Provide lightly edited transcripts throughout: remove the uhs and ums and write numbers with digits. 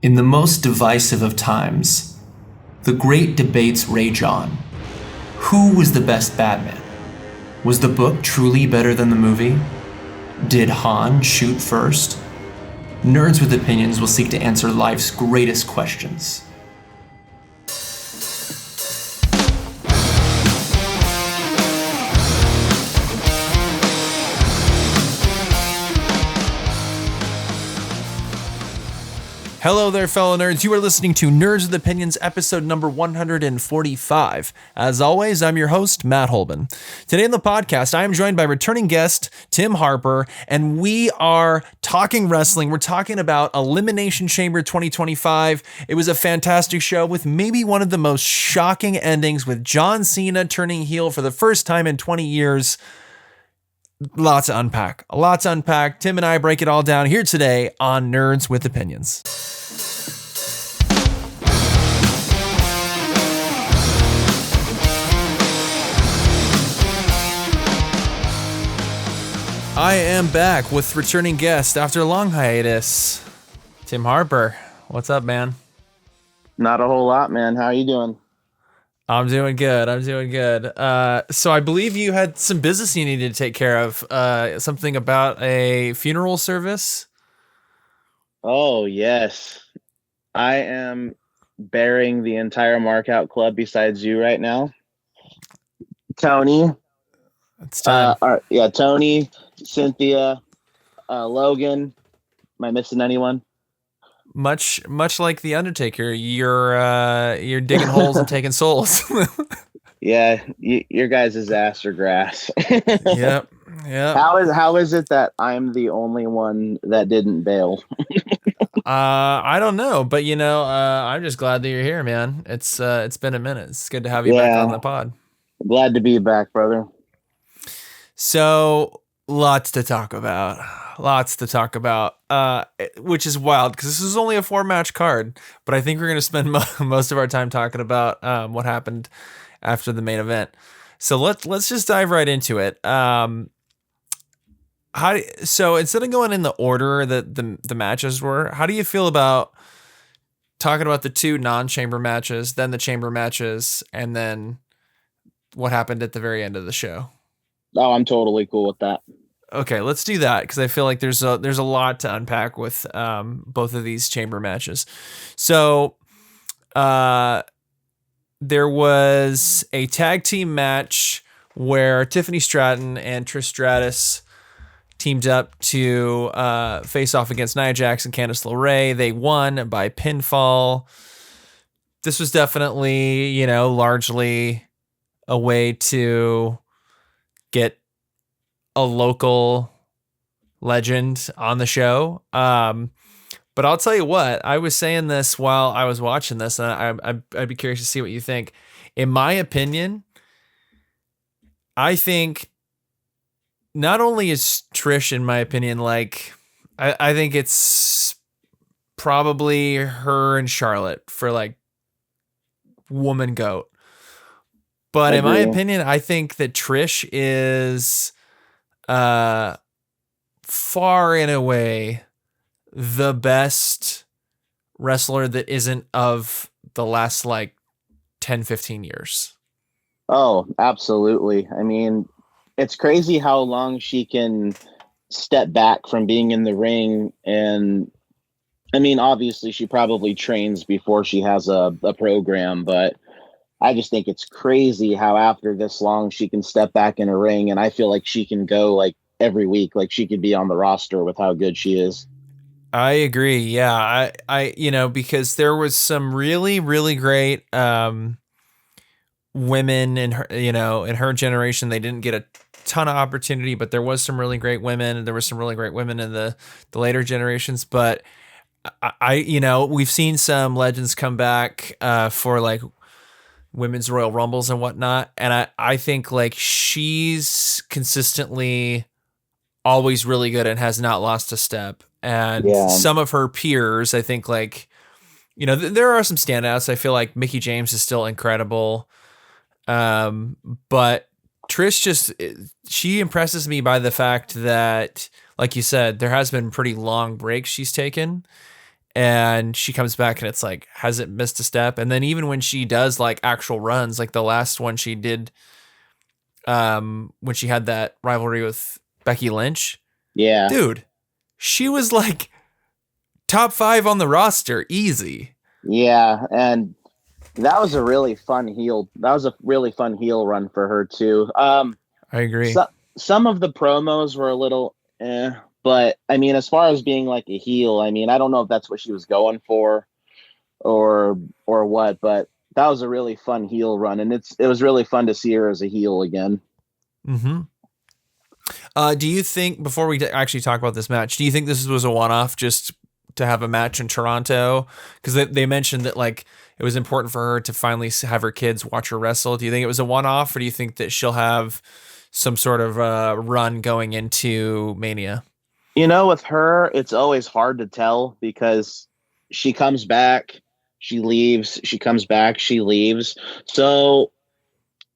In the most divisive of times, the great debates rage on. Who was the best Batman? Was the book truly better than the movie? Did Han shoot first? Nerds with Opinions will seek to answer life's greatest questions. Hello there, fellow nerds. You are listening to Nerds with Opinions, episode number 145. As always, I'm your host, Matt Holben. Today on the podcast, I am joined by returning guest, Tim Harper, and we are talking wrestling. We're talking about Elimination Chamber 2025. It was a fantastic show with maybe one of the most shocking endings, with John Cena turning heel for the first time in 20 years. Lots to unpack. Tim and I break it all down here today on Nerds with Opinions. I am back with returning guest after a long hiatus, Tim Harper. What's up, man? Not a whole lot, man. How are you doing? I'm doing good. So I believe you had some business you needed to take care of. Something about a funeral service. Oh, yes. I am burying the entire Markout Club besides you right now. Tony. It's time. Tony, Cynthia, Logan. Am I missing anyone? Much like the Undertaker, you're digging holes and taking souls. Yeah, your guys' ass are grass. Yep. How is it that I'm the only one that didn't bail? I don't know, but I'm just glad that you're here, man. It's been a minute. It's good to have you back on the pod. Glad to be back, brother. So lots to talk about, which is wild because this is only a 4-match card, but I think we're going to spend most of our time talking about what happened after the main event. So let's just dive right into it. So instead of going in the order that the matches were, how do you feel about talking about the two non-chamber matches, then the chamber matches, and then what happened at the very end of the show? Oh, I'm totally cool with that. Okay, let's do that because I feel like there's a lot to unpack with both of these chamber matches. So there was a tag team match where Tiffany Stratton and Trish Stratus teamed up to face off against Nia Jax and Candice LeRae. They won by pinfall. This was definitely, largely a way to get a local legend on the show. But I'll tell you what, I was saying this while I was watching this, and I'd be curious to see what you think. In my opinion, I think not only is Trish, in my opinion, I think it's probably her and Charlotte for woman GOAT. But in my opinion, I think that Trish is far and away the best wrestler that isn't of the last 10-15 years. Oh, absolutely. I mean, it's crazy how long she can step back from being in the ring. And I mean, obviously she probably trains before she has a program, but I just think it's crazy how after this long she can step back in a ring, and I feel like she can go every week, she could be on the roster with how good she is. I agree. Yeah. I because there was some really, really great women in her, in her generation. They didn't get a ton of opportunity, but there was some really great women, and there was some really great women in the later generations. But we've seen some legends come back for women's Royal Rumbles and whatnot. And I think she's consistently always really good and has not lost a step. And some of her peers, I think there are some standouts. I feel like Mickie James is still incredible. But Trish she impresses me by the fact that, like you said, there has been pretty long breaks she's taken. and she comes back and it's like hasn't missed a step. And then even when she does like actual runs, like the last one she did, when she had that rivalry with Becky Lynch, Yeah. dude, she was like top 5 on the roster, easy. Yeah, and that was a really fun heel. That was a really fun heel run for her too. I agree. Some of the promos were a little, but I mean, as far as being like a heel, I mean, I don't know if that's what she was going for, or what, but that was a really fun heel run, and it was really fun to see her as a heel again. Mm-hmm. Do you think, before we actually talk about this match, do you think this was a one-off just to have a match in Toronto? Because they mentioned that like it was important for her to finally have her kids watch her wrestle. Do you think it was a one-off, or do you think that she'll have some sort of run going into Mania? You know, with her, it's always hard to tell because she comes back, she leaves, she comes back, she leaves. So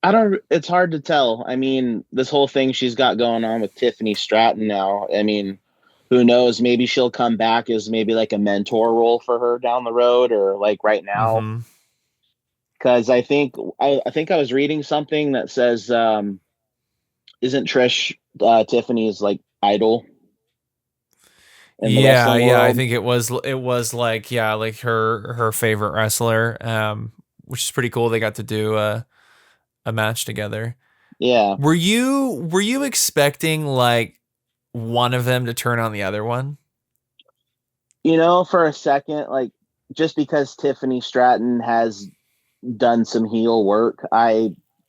I don't, it's hard to tell. I mean, this whole thing she's got going on with Tiffany Stratton now, I mean, who knows? Maybe she'll come back as maybe like a mentor role for her down the road or like right now. Mm-hmm. Because I think I was reading something that says, isn't Trish Tiffany's like idol in the Yeah, wrestling yeah. I world? think it was like, yeah, like her favorite wrestler, which is pretty cool. They got to do a match together. Yeah. Were you expecting like one of them to turn on the other one? You know, for a second, like just because Tiffany Stratton has done some heel work,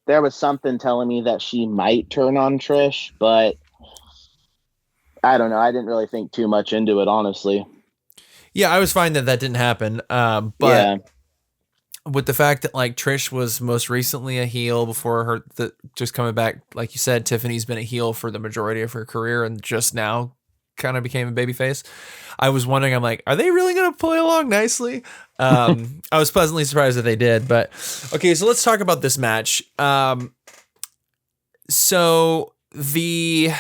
there was something telling me that she might turn on Trish, but I don't know. I didn't really think too much into it, honestly. Yeah, I was fine that that didn't happen. But Yeah. with the fact that like Trish was most recently a heel before just coming back, like you said, Tiffany's been a heel for the majority of her career and just now kind of became a babyface. I was wondering, I'm like, are they really going to play along nicely? I was pleasantly surprised that they did. But okay, so let's talk about this match. So the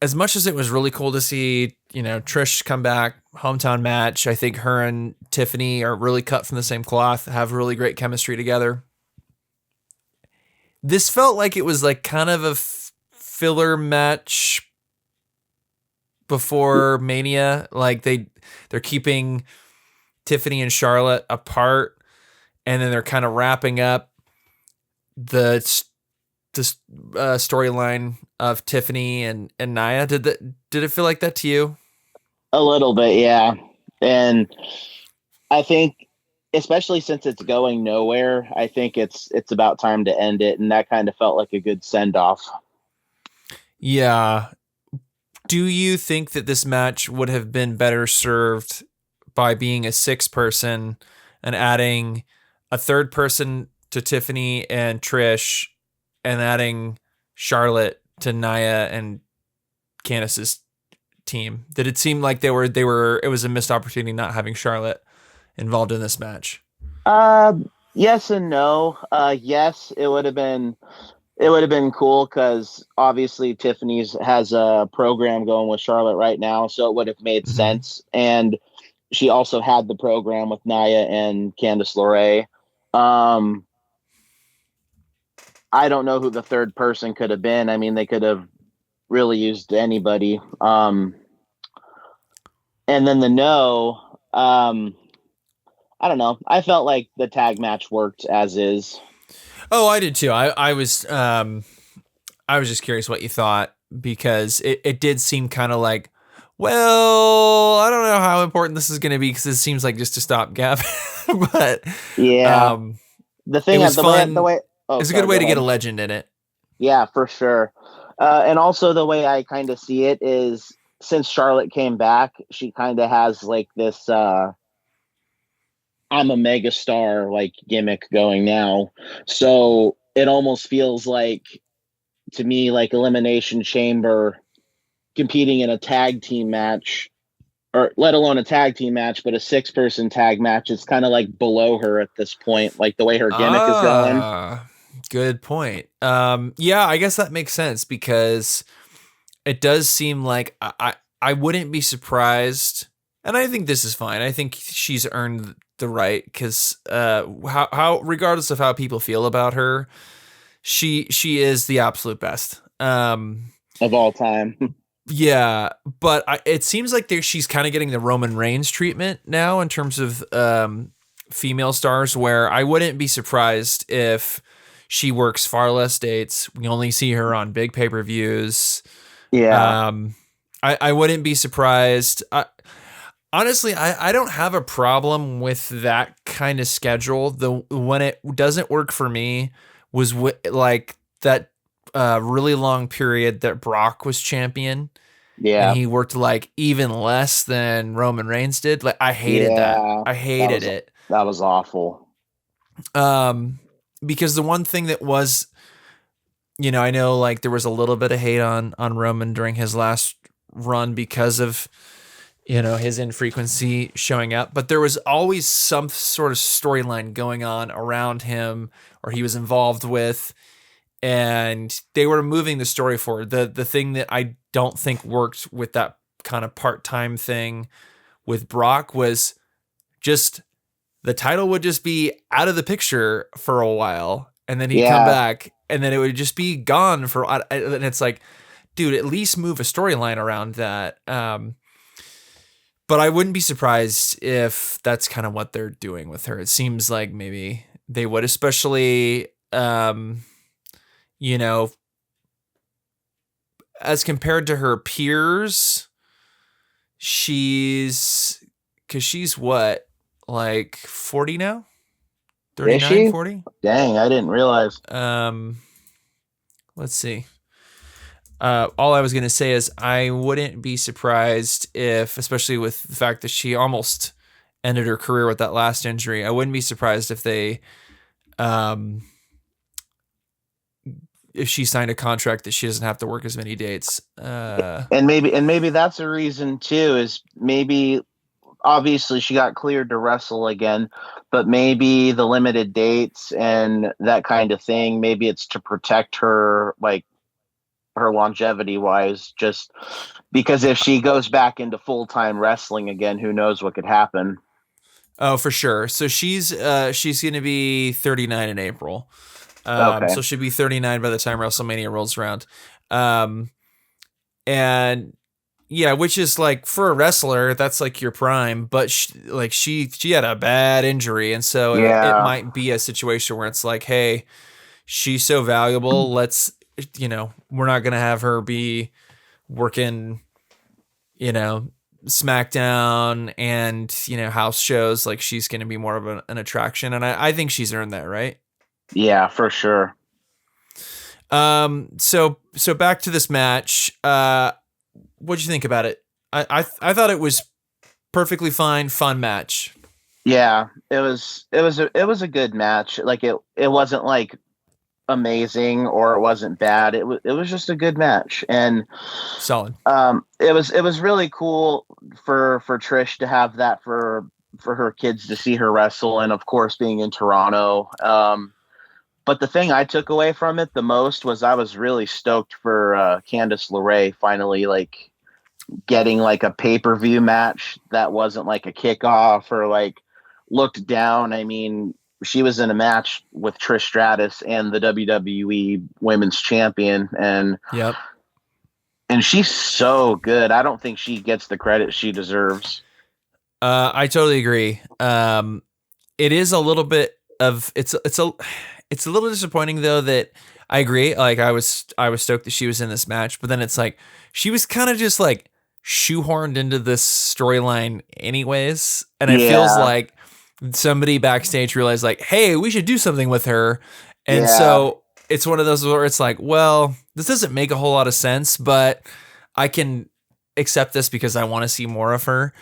as much as it was really cool to see, Trish come back, hometown match, I think her and Tiffany are really cut from the same cloth, have really great chemistry together. This felt like it was like kind of a filler match before Mania. Like they're keeping Tiffany and Charlotte apart, and then they're kind of wrapping up the storyline of Tiffany and Nia. Did it feel like that to you? A little bit, yeah. And I think especially since it's going nowhere, I think it's about time to end it, and that kind of felt like a good send off. Yeah. Do you think that this match would have been better served by being a 6-person and adding a third person to Tiffany and Trish and adding Charlotte to Nia and Candice's team? Did it seem like it was a missed opportunity not having Charlotte involved in this match? Yes and no. Yes, it would have been cool because obviously Tiffany's has a program going with Charlotte right now, so it would have made Mm-hmm. sense. And she also had the program with Nia and Candice LeRae. I don't know who the third person could have been. I mean, they could have really used anybody. And then the no, I don't know. I felt like the tag match worked as is. Oh, I did too. I was just curious what you thought because it did seem kind of like, well, I don't know how important this is going to be because it seems like just a stopgap. But Yeah. um, The it thing was the fun. way oh It's a good sorry, way go to get ahead. a legend in it. Yeah, for sure. And also the way I kind of see it is since Charlotte came back, she kind of has like this I'm a mega star like gimmick going now. So it almost feels like to me like Elimination Chamber competing in a tag team match or let alone a tag team match, but a 6-person tag match is kind of like below her at this point, like the way her gimmick is going. Good point. Yeah, I guess that makes sense because it does seem like I wouldn't be surprised, and I think this is fine. I think she's earned the right because how regardless of how people feel about her, she is the absolute best. Of all time. Yeah, but it seems like she's kind of getting the Roman Reigns treatment now in terms of female stars, where I wouldn't be surprised if she works far less dates. We only see her on big pay-per-views. Yeah. I wouldn't be surprised. Honestly, I don't have a problem with that kind of schedule. When it doesn't work for me was like that really long period that Brock was champion. And Yeah. he worked like even less than Roman Reigns did. Like I hated that. Yeah. I hated it. That was awful. Because the one thing that was, I know like there was a little bit of hate on Roman during his last run because of his infrequency showing up, but there was always some sort of storyline going on around him or he was involved with, and they were moving the story forward. The thing that I don't think worked with that kind of part-time thing with Brock was just the title would just be out of the picture for a while, and then he'd come back, and then it would just be gone for. And it's like, dude, at least move a storyline around that. But I wouldn't be surprised if that's kind of what they're doing with her. It seems like maybe they would, especially, as compared to her peers, she's what, like 40 now? 39, 40? Dang, I didn't realize. Let's see. All I was going to say is I wouldn't be surprised if, especially with the fact that she almost ended her career with that last injury, I wouldn't be surprised if if she signed a contract that she doesn't have to work as many dates. And maybe that's a reason too, is maybe obviously she got cleared to wrestle again, but maybe the limited dates and that kind of thing, maybe it's to protect her, like her longevity wise, just because if she goes back into full-time wrestling again, who knows what could happen. Oh, for sure. So she's going to be 39 in April. Okay. So she'll be 39 by the time WrestleMania rolls around. And yeah, which is like for a wrestler, that's like your prime, but she had a bad injury. And so it might be a situation where it's like, hey, she's so valuable. Let's, we're not going to have her be working, SmackDown and, house shows. Like she's going to be more of an attraction. And I think she's earned that, right? Yeah, for sure. So back to this match. What'd you think about it? I thought it was perfectly fun match. Yeah, it was a good match. Like it wasn't like amazing or it wasn't bad. It was just a good match, and solid. It was really cool for Trish to have that for her kids to see her wrestle, and of course being in Toronto. But the thing I took away from it the most was I was really stoked for Candice LeRae finally like getting like a pay-per-view match that wasn't like a kickoff or like looked down. I mean, she was in a match with Trish Stratus and the WWE Women's Champion, and she's so good. I don't think she gets the credit she deserves. I totally agree. It is a little bit of it's a little disappointing though that I agree. Like I was stoked that she was in this match, but then it's like she was kind of just like shoehorned into this storyline anyways, and it feels like somebody backstage realized like, hey, we should do something with her, and so it's one of those where it's like, well, this doesn't make a whole lot of sense, but I can accept this because I want to see more of her.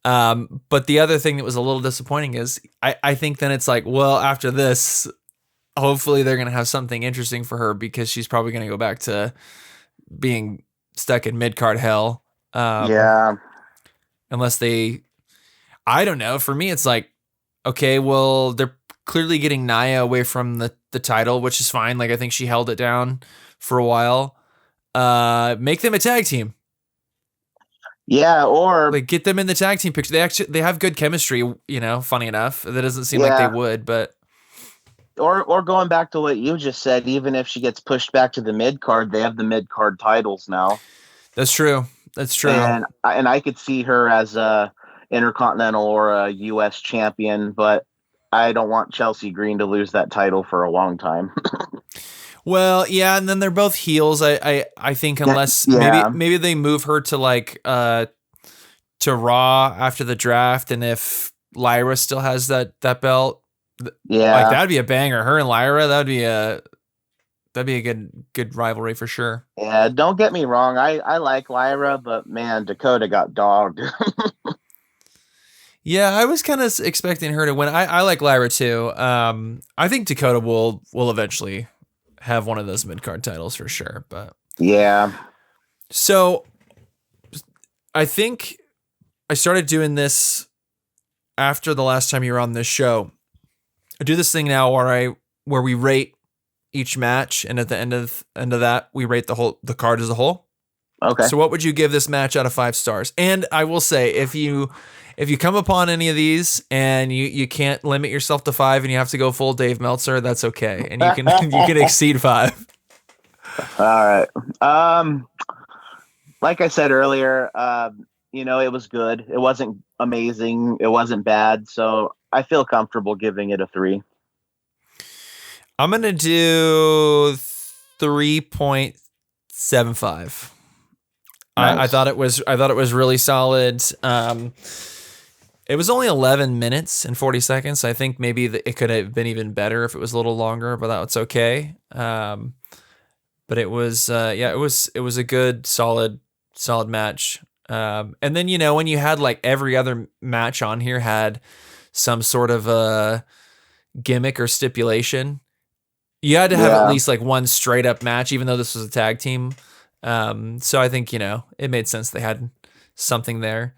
But the other thing that was a little disappointing is I think then it's like, well, after this, hopefully they're going to have something interesting for her because she's probably going to go back to being stuck in mid-card hell. Unless I don't know. For me, it's like, okay, well, they're clearly getting Nia away from the title, which is fine. Like, I think she held it down for a while. Make them a tag team. Yeah, or Like get them in the tag team picture. They have good chemistry, funny enough. That doesn't seem like they yeah, would, but or going back to what you just said, even if she gets pushed back to the mid card, they have the mid card titles now, that's true. That's true. and I could see her as a intercontinental or a U.S. champion, but I don't want Chelsea Green to lose that title for a long time. Well, yeah, and then they're both heels. I think unless maybe Yeah, maybe they move her to like to Raw after the draft, and if Lyra still has that belt, like yeah, that'd be a banger. Her and Lyra, that'd be a good rivalry for sure. yeah. Don't get me wrong, I like Lyra, but man, Dakota got dogged. Yeah, I was kind of expecting her to win. I like Lyra too. I think Dakota will eventually have one of those mid card titles for sure. But Yeah, so I think I started doing this after the last time you were on this show. I do this thing now where we rate each match, and at the end of that, we rate the card as a whole. okay. So what would you give this match out of 5 stars? And I will say, if you come upon any of these and you can't limit yourself to 5 and you have to go full Dave Meltzer, that's okay, and you can you can exceed 5. All right. Like I said earlier, it was good. It wasn't amazing. It wasn't bad. So I feel comfortable giving it a 3. I'm gonna do 3.75. I Nice. thought it was really solid. It was only 11 minutes and 40 seconds. So I think maybe it could have been even better if it was a little longer, but that's okay. But it was it was a good solid match. And then when you had like every other match on here had some sort of a gimmick or stipulation, you had to have at Yeah. least like one straight up match, even though this was a tag team. So I think it made sense they had something there.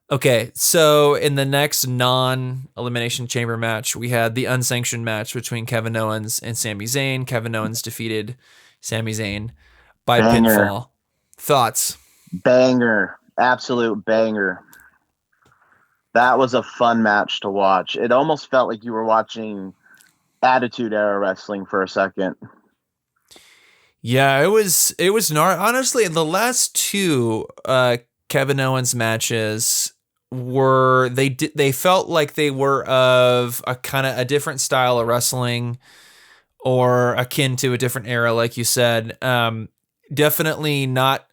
Okay, so in the next non-elimination chamber match, we had the unsanctioned match between Kevin Owens and Sami Zayn. Kevin Owens defeated Sami Zayn by Banger. pinfall. Thoughts? Banger. Absolute banger. That was a fun match to watch. It almost felt like you were watching Attitude Era wrestling for a second. Yeah, it was honestly the last two Kevin Owens matches they felt like they were of a kind of a different style of wrestling or akin to a different era, like you said. Definitely not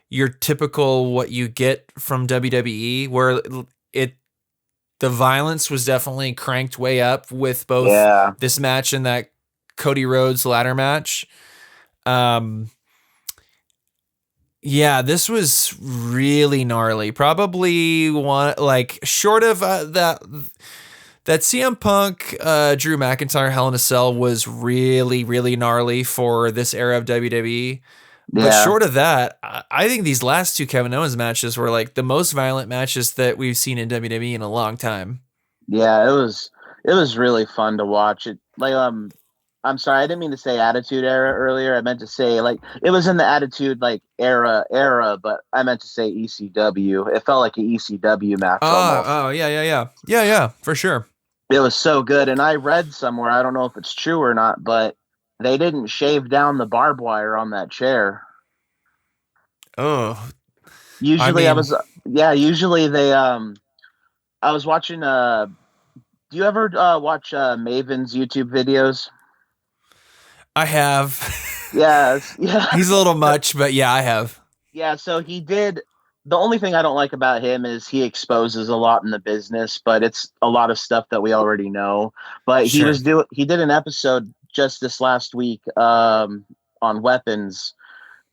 your typical what you get from WWE, where the violence was definitely cranked way up with both Yeah. this match and that Cody Rhodes ladder match. Yeah, this was really gnarly. Probably one like short of that CM Punk Drew McIntyre Hell in a Cell was really really gnarly for this era of WWE. But Yeah. short of that, I think these last two Kevin Owens matches were like the most violent matches that we've seen in WWE in a long time. Yeah, it was really fun to watch. It like I'm sorry, I didn't mean to say Attitude Era earlier. I meant to say like it was in the Attitude like era, but I meant to say ECW. It felt like an ECW match almost. Oh, yeah, for sure. It was so good, and I read somewhere, I don't know if it's true or not, but they didn't shave down the barbed wire on that chair. Oh, I Usually I mean, was yeah, usually they I was watching do you ever watch Maven's YouTube videos? I have. Yes, yeah. He's a little much, but yeah, I have. Yeah, so he did. The only thing I don't like about him is he exposes a lot in the business, but it's a lot of stuff that we already know. But Sure. he did an episode just this last week on weapons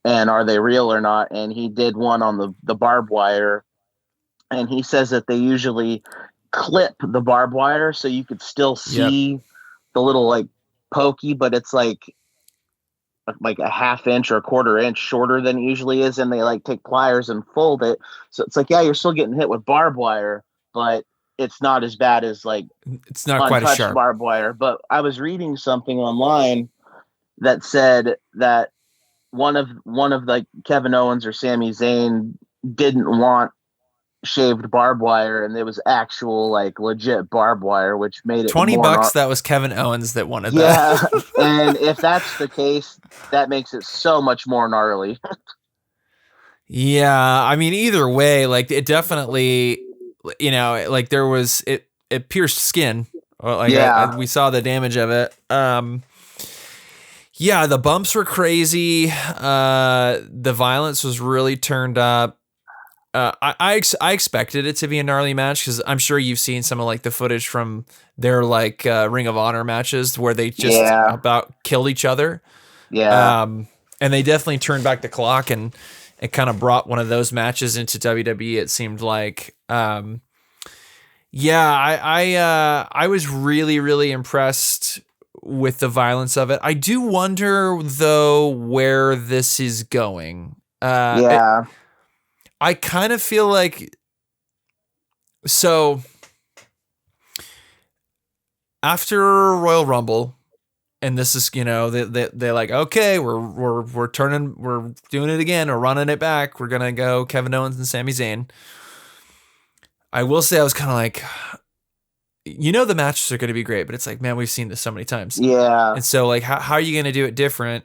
and are they real or not, and he did one on the barbed wire, and he says that they usually clip the barbed wire so you could still Yep. see the little like pokey, but it's like a half inch or a quarter inch shorter than it usually is, and they like take pliers and fold it. So it's like, yeah, you're still getting hit with barbed wire, but it's not as bad as like It's not quite as untouched sharp. barbed wire. But I was reading something online that said that one of like Kevin Owens or Sami Zayn didn't want shaved barbed wire, and it was actual like legit barbed wire, which made it more. $20, that was Kevin Owens that wanted that. Yeah, and if that's the case, that makes it so much more gnarly. Yeah, I mean, either way, like it definitely, like there was it pierced skin. Like Yeah, we saw the damage of it. Yeah, the bumps were crazy. The violence was really turned up. I expected it to be a gnarly match because I'm sure you've seen some of like the footage from their like Ring of Honor matches where they just yeah, about killed each other. yeah, And they definitely turned back the clock and it kind of brought one of those matches into WWE. It seemed like, yeah, I was really, really impressed with the violence of it. I do wonder though where this is going. yeah, I kind of feel like so after Royal Rumble, and this is they're like, okay, we're doing it again, we're running it back, we're gonna go Kevin Owens and Sami Zayn. I will say I was kind of like, the matches are gonna be great, but it's like, man, we've seen this so many times, yeah, and so like, how are you gonna do it different?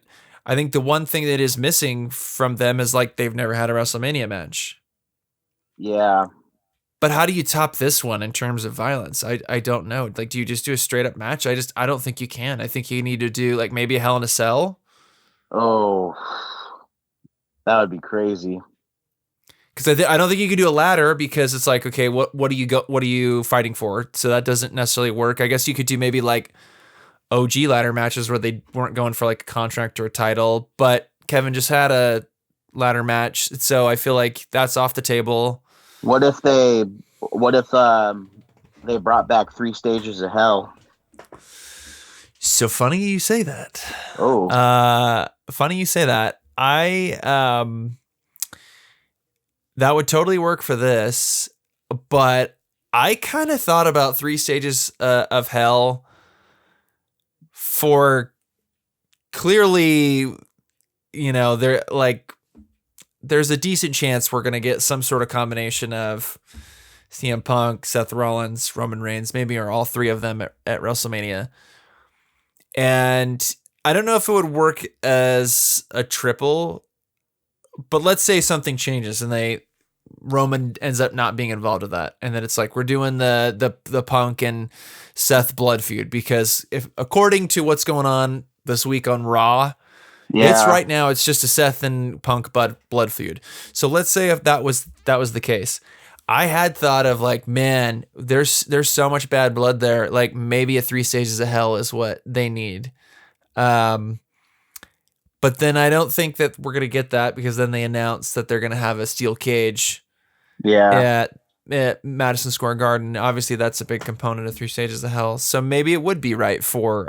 I think the one thing that is missing from them is like they've never had a WrestleMania match. yeah. But how do you top this one in terms of violence? I don't know. Like, do you just do a straight up match? I don't think you can. I think you need to do like maybe a Hell in a Cell. Oh, that would be crazy. Because I don't think you can do a ladder because it's like, okay, what are you fighting for? So that doesn't necessarily work. I guess you could do maybe like OG ladder matches where they weren't going for like a contract or a title, but Kevin just had a ladder match, so I feel like that's off the table. What if they brought back 3 stages of hell? So funny you say that. Oh, Funny you say that. That would totally work for this, but I kind of thought about 3 stages of hell for clearly, they're like, there's a decent chance we're going to get some sort of combination of CM Punk, Seth Rollins, Roman Reigns, maybe or all three of them at WrestleMania. And I don't know if it would work as a triple, but let's say something changes and Roman ends up not being involved with that. And then it's like, we're doing the Punk and Seth blood feud because if according to what's going on this week on Raw, it's right now, it's just a Seth and Punk blood feud. So let's say if that was the case, I had thought of like, man, there's so much bad blood there. Like maybe a 3 stages of hell is what they need. But then I don't think that we're gonna get that because then they announced that they're gonna have a steel cage at Madison Square Garden. Obviously, that's a big component of 3 stages of hell. So maybe it would be right for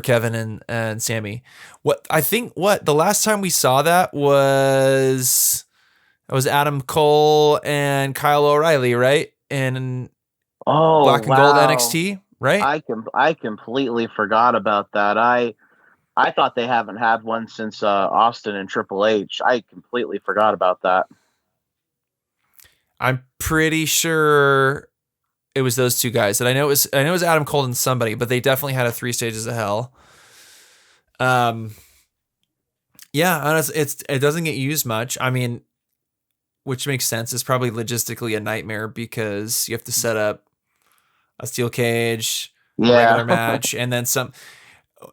Kevin and Sammy. The last time we saw that was Adam Cole and Kyle O'Reilly, right? In Black and Gold NXT, right? I completely forgot about that. I thought they haven't had one since Austin and Triple H. I completely forgot about that. I'm pretty sure it was those two guys. And I know it was Adam Cole and somebody, but they definitely had a 3 stages of hell. Yeah, honestly, it doesn't get used much. I mean, which makes sense. It's probably logistically a nightmare because you have to set up a steel cage, a regular match, and then some.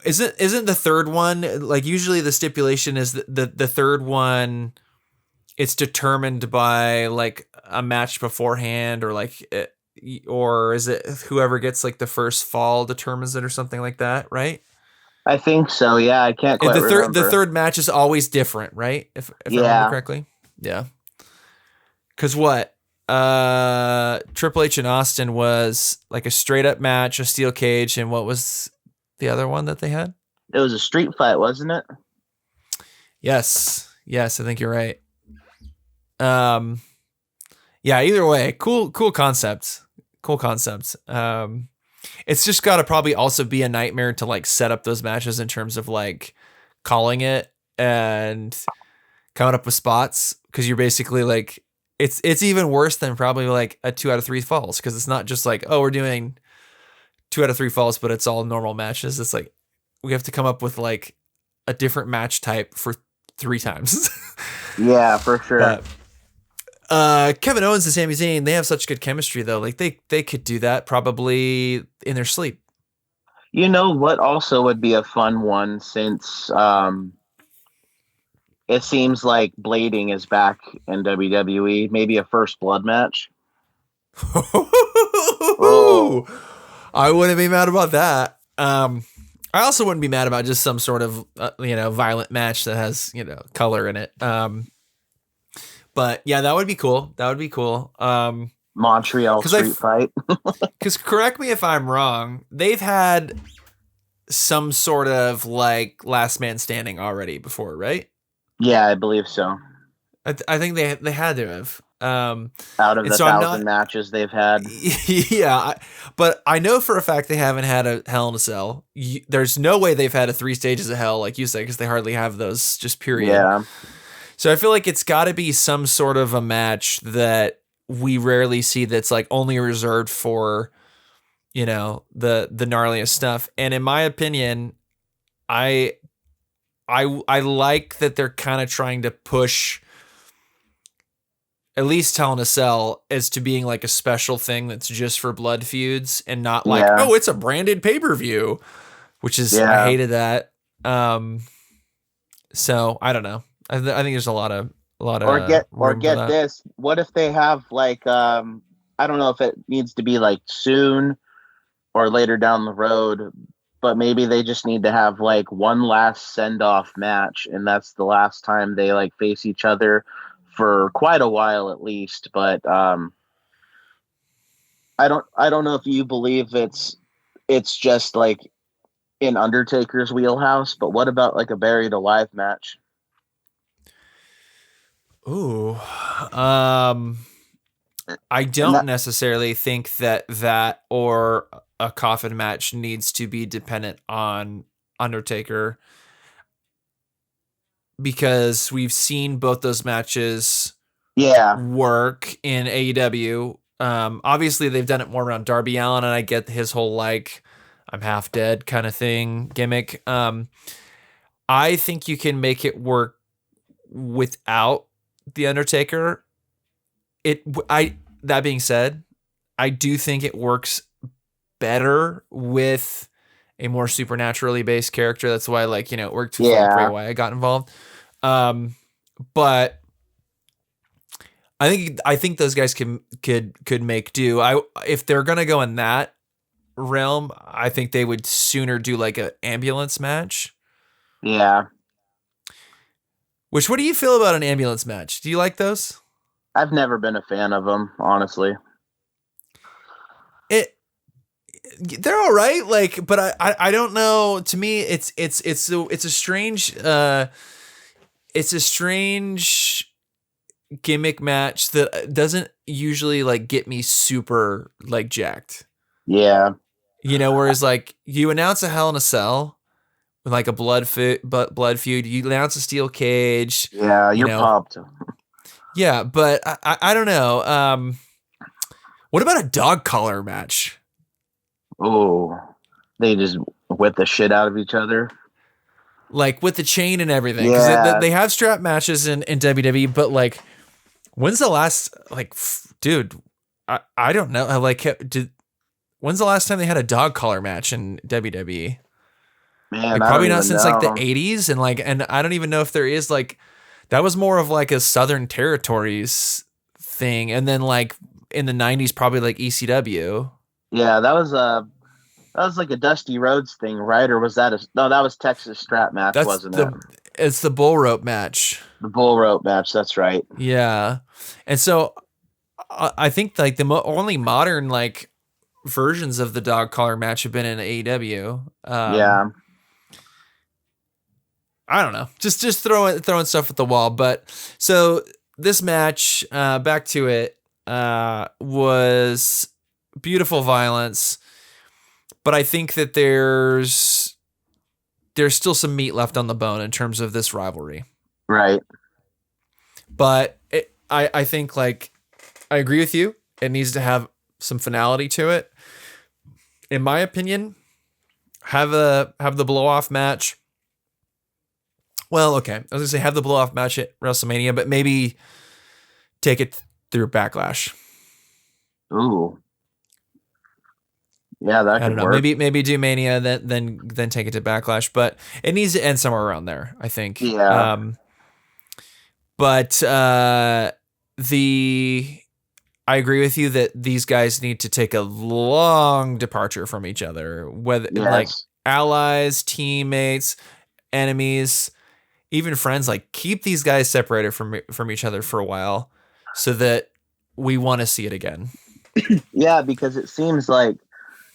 Isn't the third one like usually the stipulation is the third one? It's determined by like a match beforehand, or like, or is it whoever gets like the first fall determines it, or something like that, right? I think so. Yeah, I can't quite remember. The third match is always different, right? If I remember correctly, yeah. Because Triple H and Austin was like a straight up match, a steel cage, and what was the other one that they had? It was a street fight, wasn't it? Yes, I think you're right. Yeah. Either way, cool concept. It's just got to probably also be a nightmare to like set up those matches in terms of like calling it and coming up with spots. because you're basically like it's even worse than probably like a 2 out of 3 falls, because it's not just like, oh, we're doing 2 out of 3 falls, but it's all normal matches. It's like we have to come up with like a different match type for 3 times. Yeah, for sure. But Kevin Owens and Sami Zayn, they have such good chemistry though. Like they could do that probably in their sleep. You know what also would be a fun one, since it seems like blading is back in WWE. Maybe a first blood match. Oh, I wouldn't be mad about that. I also wouldn't be mad about just some sort of violent match that has color in it. But yeah, that would be cool. That would be cool. Montreal street fight. Because correct me if I'm wrong, they've had some sort of like last man standing already before, right? Yeah, I believe so. I think they had to have. Out of the 1,000 matches they've had. Yeah, but I know for a fact they haven't had a Hell in a Cell. There's no way they've had a 3 stages of Hell, like you said, because they hardly have those, just period. Yeah. So I feel like it's got to be some sort of a match that we rarely see, that's like only reserved for, the gnarliest stuff. And in my opinion, I like that they're kind of trying to push at least Hell in a Cell as to being like a special thing that's just for blood feuds, and not like, oh, it's a branded pay-per-view, which is, I hated that. So I don't know. I think there's a lot of get this. What if they have like, I don't know if it needs to be like soon or later down the road, but maybe they just need to have like one last send-off match, and that's the last time they like face each other for quite a while at least. But I don't know if you believe it's just like in Undertaker's wheelhouse, but what about like a buried alive match? Ooh. I don't necessarily think that or a coffin match needs to be dependent on Undertaker, because we've seen both those matches work in AEW. Obviously they've done it more around Darby Allin, and I get his whole like I'm half dead kind of thing gimmick. I think you can make it work without the Undertaker. That being said, I do think it works better with a more supernaturally based character. That's why, like, it worked with like Bray Wyatt got involved. But I think those guys could make do. If they're gonna go in that realm, I think they would sooner do like an ambulance match. Yeah. What do you feel about an ambulance match? Do you like those? I've never been a fan of them, honestly. They're all right, like, but I don't know. To me, it's a strange gimmick match that doesn't usually like get me super like jacked. Yeah. Whereas like you announce a Hell in a Cell with like a blood feud, you announce a steel cage. Yeah, you're pumped. Yeah, but I don't know. What about a dog collar match? Oh, they just whip the shit out of each other, like with the chain and everything. Because they have strap matches in WWE, but like, when's the last dude? I don't know. When's the last time they had a dog collar match in WWE? Man, probably not since like the 80s, and I don't even know if there is like. That was more of like a Southern Territories thing, and then like in the 90s, probably like ECW. Yeah, that was like a Dusty Rhodes thing, right? Or was that no? That was Texas strap match, wasn't it? It's the bull rope match. The bull rope match. That's right. Yeah, and so I think like the only modern like versions of the dog collar match have been in AEW. Yeah. I don't know, just throwing stuff at the wall. But so this match, back to it, was beautiful violence, but I think that there's still some meat left on the bone in terms of this rivalry. Right. But I think like I agree with you. It needs to have some finality to it. In my opinion, have the blow off match. Well, okay. I was gonna say have the blow off match at WrestleMania, but maybe take it through Backlash. Ooh. Yeah, that I don't could know. work. Maybe do Mania, then take it to Backlash, but it needs to end somewhere around there, I think. Yeah. But the I agree with you that these guys need to take a long departure from each other, whether like Yes. allies, teammates, enemies, even friends. Like keep these guys separated from each other for a while, so that we want to see it again. Yeah, because it seems like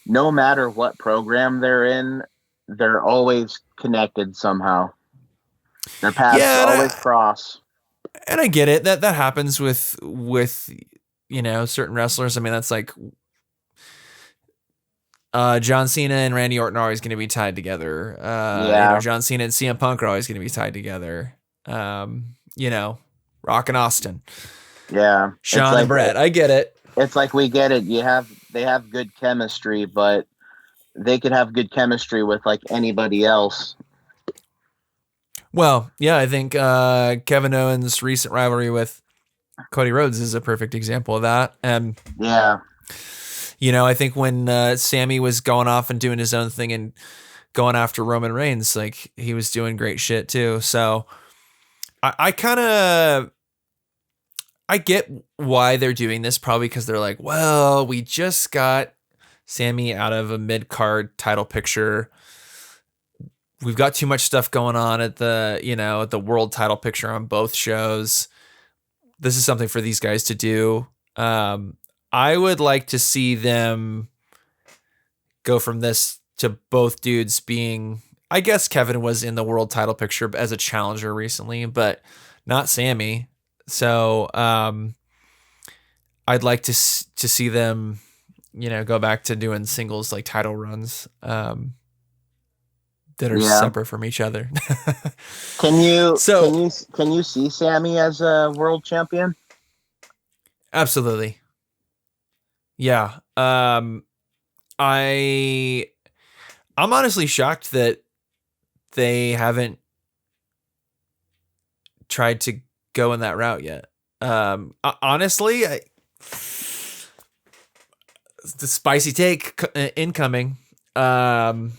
no matter what program they're in, they're always connected somehow. Their paths Yeah, always cross. and I get it. That happens with certain wrestlers. I mean, that's like John Cena and Randy Orton are always going to be tied together. Yeah. John Cena and CM Punk are always going to be tied together. Rock and Austin, Yeah. Sean and Brett. I get it. It's like we get it. They have good chemistry, but they could have good chemistry with like anybody else. Well, yeah, I think Kevin Owens' recent rivalry with Cody Rhodes is a perfect example of that. And yeah, I think when Sammy was going off and doing his own thing and going after Roman Reigns, like he was doing great shit too. So I kind of I get why they're doing this, probably because they're like, well, we just got Sammy out of a mid-card title picture. We've got too much stuff going on at the world title picture on both shows. This is something for these guys to do. I would like to see them go from this to both dudes being, I guess Kevin was in the world title picture as a challenger recently, but not Sammy. So I'd like to see them, go back to doing singles like title runs that are separate from each other. Can you see Sammy as a world champion? Absolutely. Yeah. I'm honestly shocked that they haven't tried to go in that route yet. Honestly, the spicy take incoming. I'm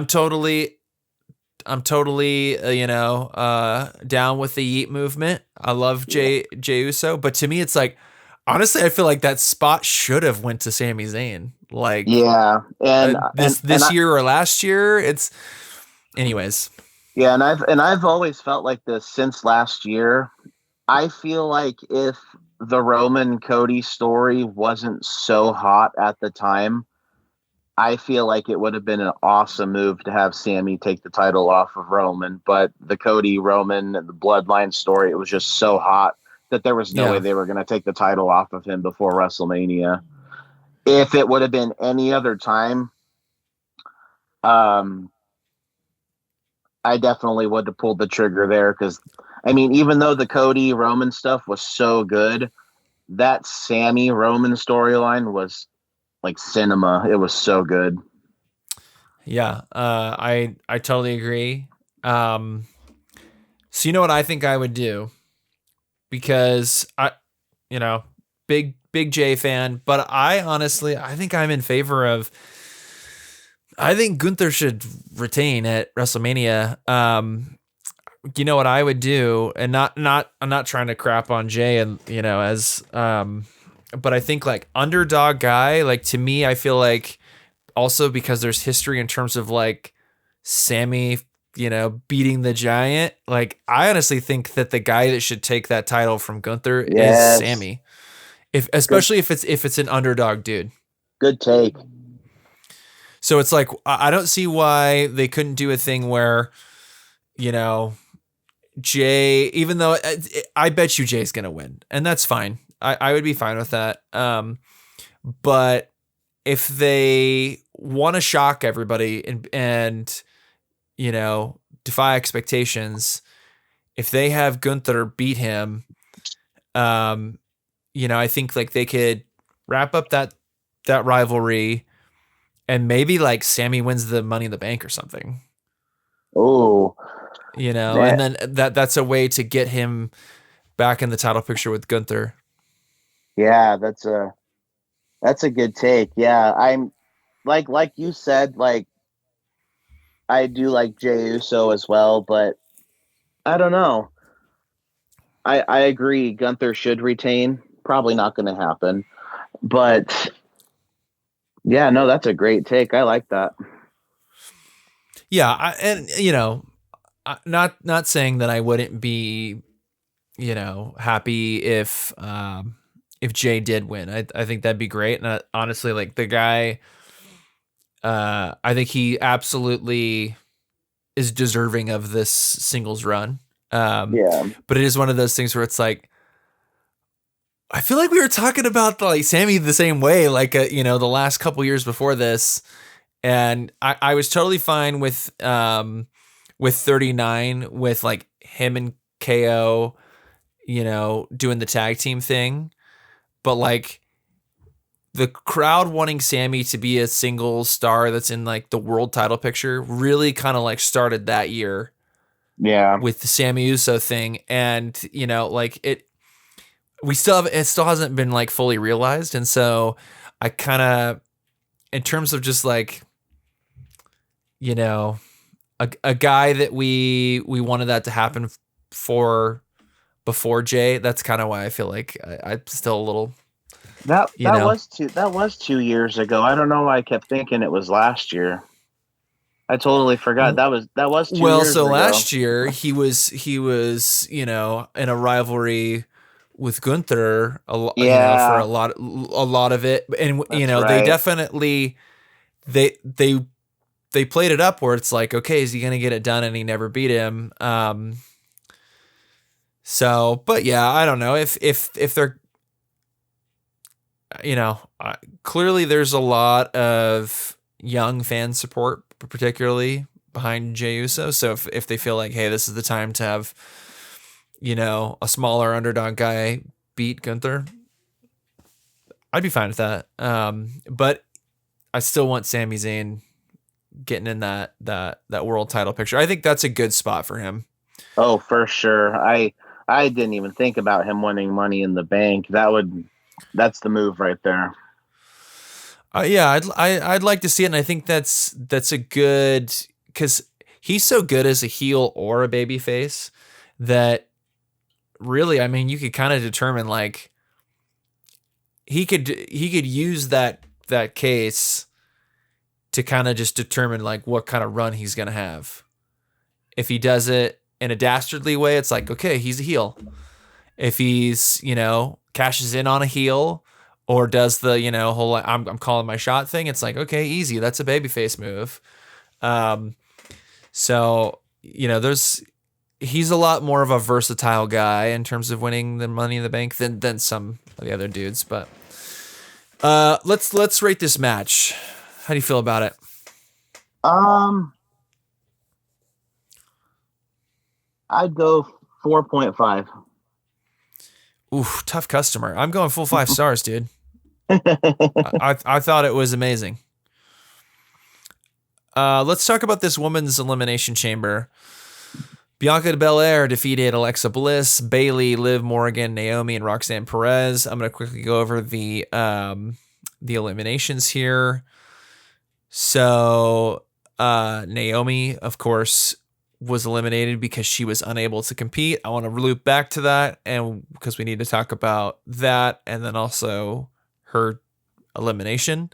totally down with the Yeet movement. I love Jey Uso, but to me it's like, honestly, I feel like that spot should have went to Sami Zayn. Like, yeah, and this year or last year, it's anyways. Yeah, and I've always felt like this since last year. I feel like if the Roman Cody story wasn't so hot at the time, I feel like it would have been an awesome move to have Sammy take the title off of Roman. But the Cody, Roman, and the Bloodline story, it was just so hot that there was no way they were going to take the title off of him before WrestleMania. If it would have been any other time, I definitely would have pulled the trigger there because, I mean, even though the Cody Roman stuff was so good, that Sammy Roman storyline was like cinema. It was so good. Yeah, I totally agree. So you know what I think I would do, because big Jay fan, but I think I'm in favor of. I think Gunther should retain at WrestleMania. You know what I would do, and I'm not trying to crap on Jay, and but I think like underdog guy, like to me, I feel like also because there's history in terms of like Sammy, beating the Giant. Like I honestly think that the guy that should take that title from Gunther is Sammy, especially if it's an underdog dude. Good take. So it's like, I don't see why they couldn't do a thing where, Jay, even though I bet you Jay's going to win, and that's fine. I would be fine with that. But if they want to shock everybody and defy expectations, if they have Gunther beat him, um, I think like they could wrap up that rivalry, and maybe like Sammy wins the Money in the Bank or something. Oh, And that then that's a way to get him back in the title picture with Gunther. yeah, that's a good take. Yeah, I'm like you said, like I do like Jey Uso as well, but I don't know. I agree. Gunther should retain. Probably not going to happen, but yeah, no, that's a great take. I like that. Yeah, and not saying that I wouldn't be happy if Jay did win. I think that'd be great. And honestly, like the guy, I think he absolutely is deserving of this singles run. Yeah, But it is one of those things where it's like, I feel like we were talking about like Sammy the same way, like the last couple years before this, and I was totally fine with 39 with like him and KO, doing the tag team thing, but like the crowd wanting Sammy to be a single star that's in like the world title picture really kind of like started that year yeah. with the Sammy Uso thing, and like it still hasn't been like fully realized, and so I kind of, in terms of just like you know a guy that we wanted that to happen for before Jay, that's kind of why I feel like I'm still a little That you know. that was 2 years ago. I don't know why I kept thinking it was last year. I totally forgot that was two Well, years so ago. last year he was in a rivalry with Gunther for Yeah, a lot of it, and that's they right. definitely they they they played it up where it's like, okay, is he gonna get it done? And he never beat him. So, but yeah, I don't know if they're clearly there's a lot of young fan support, particularly behind Jey Uso. So if they feel like, hey, this is the time to have a smaller underdog guy beat Gunther, I'd be fine with that. But I still want Sami Zayn getting in that world title picture. I think that's a good spot for him. Oh, for sure. I didn't even think about him winning Money in the Bank. That's the move right there. Yeah, I'd like to see it, and I think that's a good, because he's so good as a heel or a baby face that really, I mean, you could kind of determine like he could use that case to kind of just determine like what kind of run he's gonna have. If he does it in a dastardly way, it's like, okay, he's a heel. If he's cashes in on a heel or does the whole I'm calling my shot thing, it's like, okay, easy, that's a babyface move. Um, so there's he's a lot more of a versatile guy in terms of winning the Money in the Bank than some of the other dudes. But let's rate this match. How do you feel about it? Um, I'd go 4.5. Ooh, tough customer. I'm going full 5 stars, dude. I thought it was amazing. Let's talk about this women's elimination chamber. Bianca Belair defeated Alexa Bliss, Bayley, Liv Morgan, Naomi, and Roxanne Perez. I'm going to quickly go over the eliminations here. So Naomi, of course, was eliminated because she was unable to compete. I want to loop back to that, and because we need to talk about that, and then also her elimination.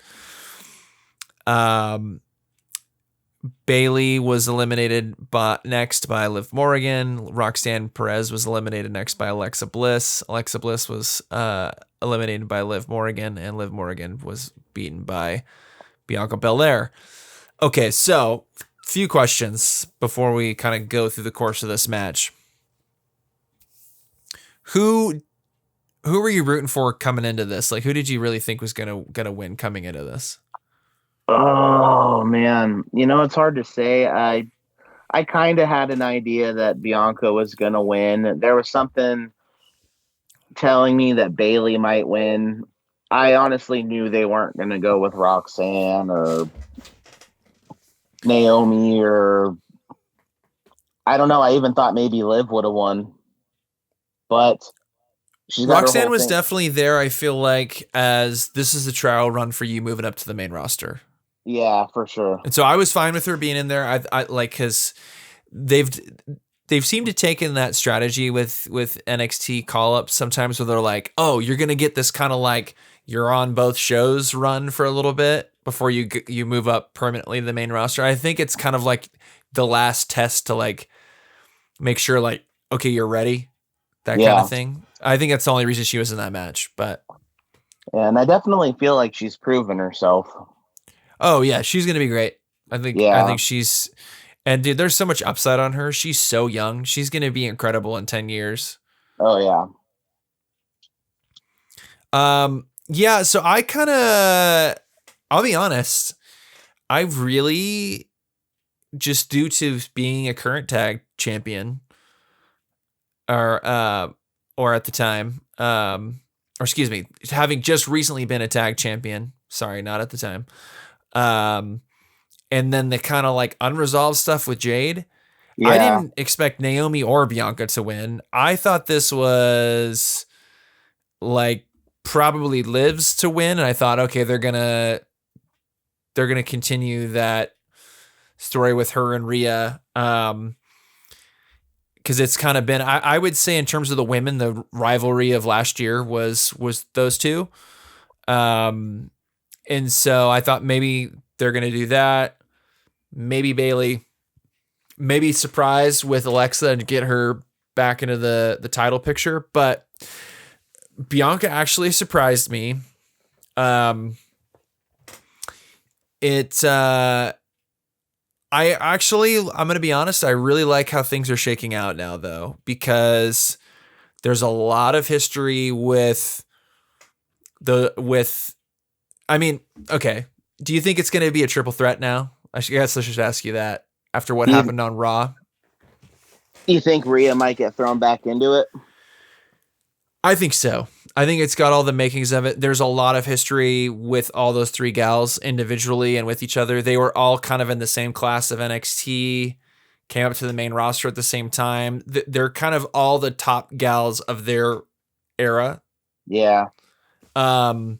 Bayley was eliminated next by Liv Morgan. Roxanne Perez was eliminated next by Alexa Bliss. Alexa Bliss was eliminated by Liv Morgan, and Liv Morgan was beaten by Bianca Belair. Okay, so few questions before we kind of go through the course of this match. Who were you rooting for coming into this? Like, who did you really think was gonna win coming into this? Oh man, it's hard to say. I kind of had an idea that Bianca was going to win. There was something telling me that Bailey might win. I honestly knew they weren't going to go with Roxanne or Naomi, or I don't know. I even thought maybe Liv would have won, but she's got her Roxanne whole was thing. definitely there, I feel like, as this is the trial run for you moving up to the main roster. Yeah, for sure. And so I was fine with her being in there. I like, because they've they've seemed to take in that strategy with NXT call ups sometimes, where they're like, oh, you're gonna get this kind of like you're on both shows run for a little bit before you move up permanently to the main roster. I think it's kind of like the last test to like make sure like, okay, you're ready, that kind of Yeah. thing. I think that's the only reason she was in that match. But And I definitely feel like she's proven herself. oh yeah, she's gonna be great. I Yeah. think she's, and dude, there's so much upside on her. She's so young. She's gonna be incredible in 10 years. Oh, yeah. Yeah, so I kind of, I'll be honest, I really, just due to being a current tag champion, or at the time, or excuse me, having just recently been a tag champion. Sorry, not at the time. Um, and then the kind of like unresolved stuff with Jade. I Yeah. didn't expect Naomi or Bianca to win. I thought this was like probably Liv's to win, and I thought, okay, they're gonna continue that story with her and Rhea. Because it's kind of been, I would say, in terms of the women, the rivalry of last year was those two. And so I thought maybe they're gonna do that. Maybe Bailey, maybe surprise with Alexa and get her back into the title picture. But Bianca actually surprised me. It I'm going to be honest, I really like how things are shaking out now, though, because there's a lot of history with I mean, okay. Do you think it's going to be a triple threat now? Guess I should ask you that after what You, happened on Raw. you think Rhea might get thrown back into it? I think so. I think it's got all the makings of it. There's a lot of history with all those three gals individually and with each other. They were all kind of in the same class of NXT, came up to the main roster at the same time. They're kind of all the top gals of their era. Yeah. And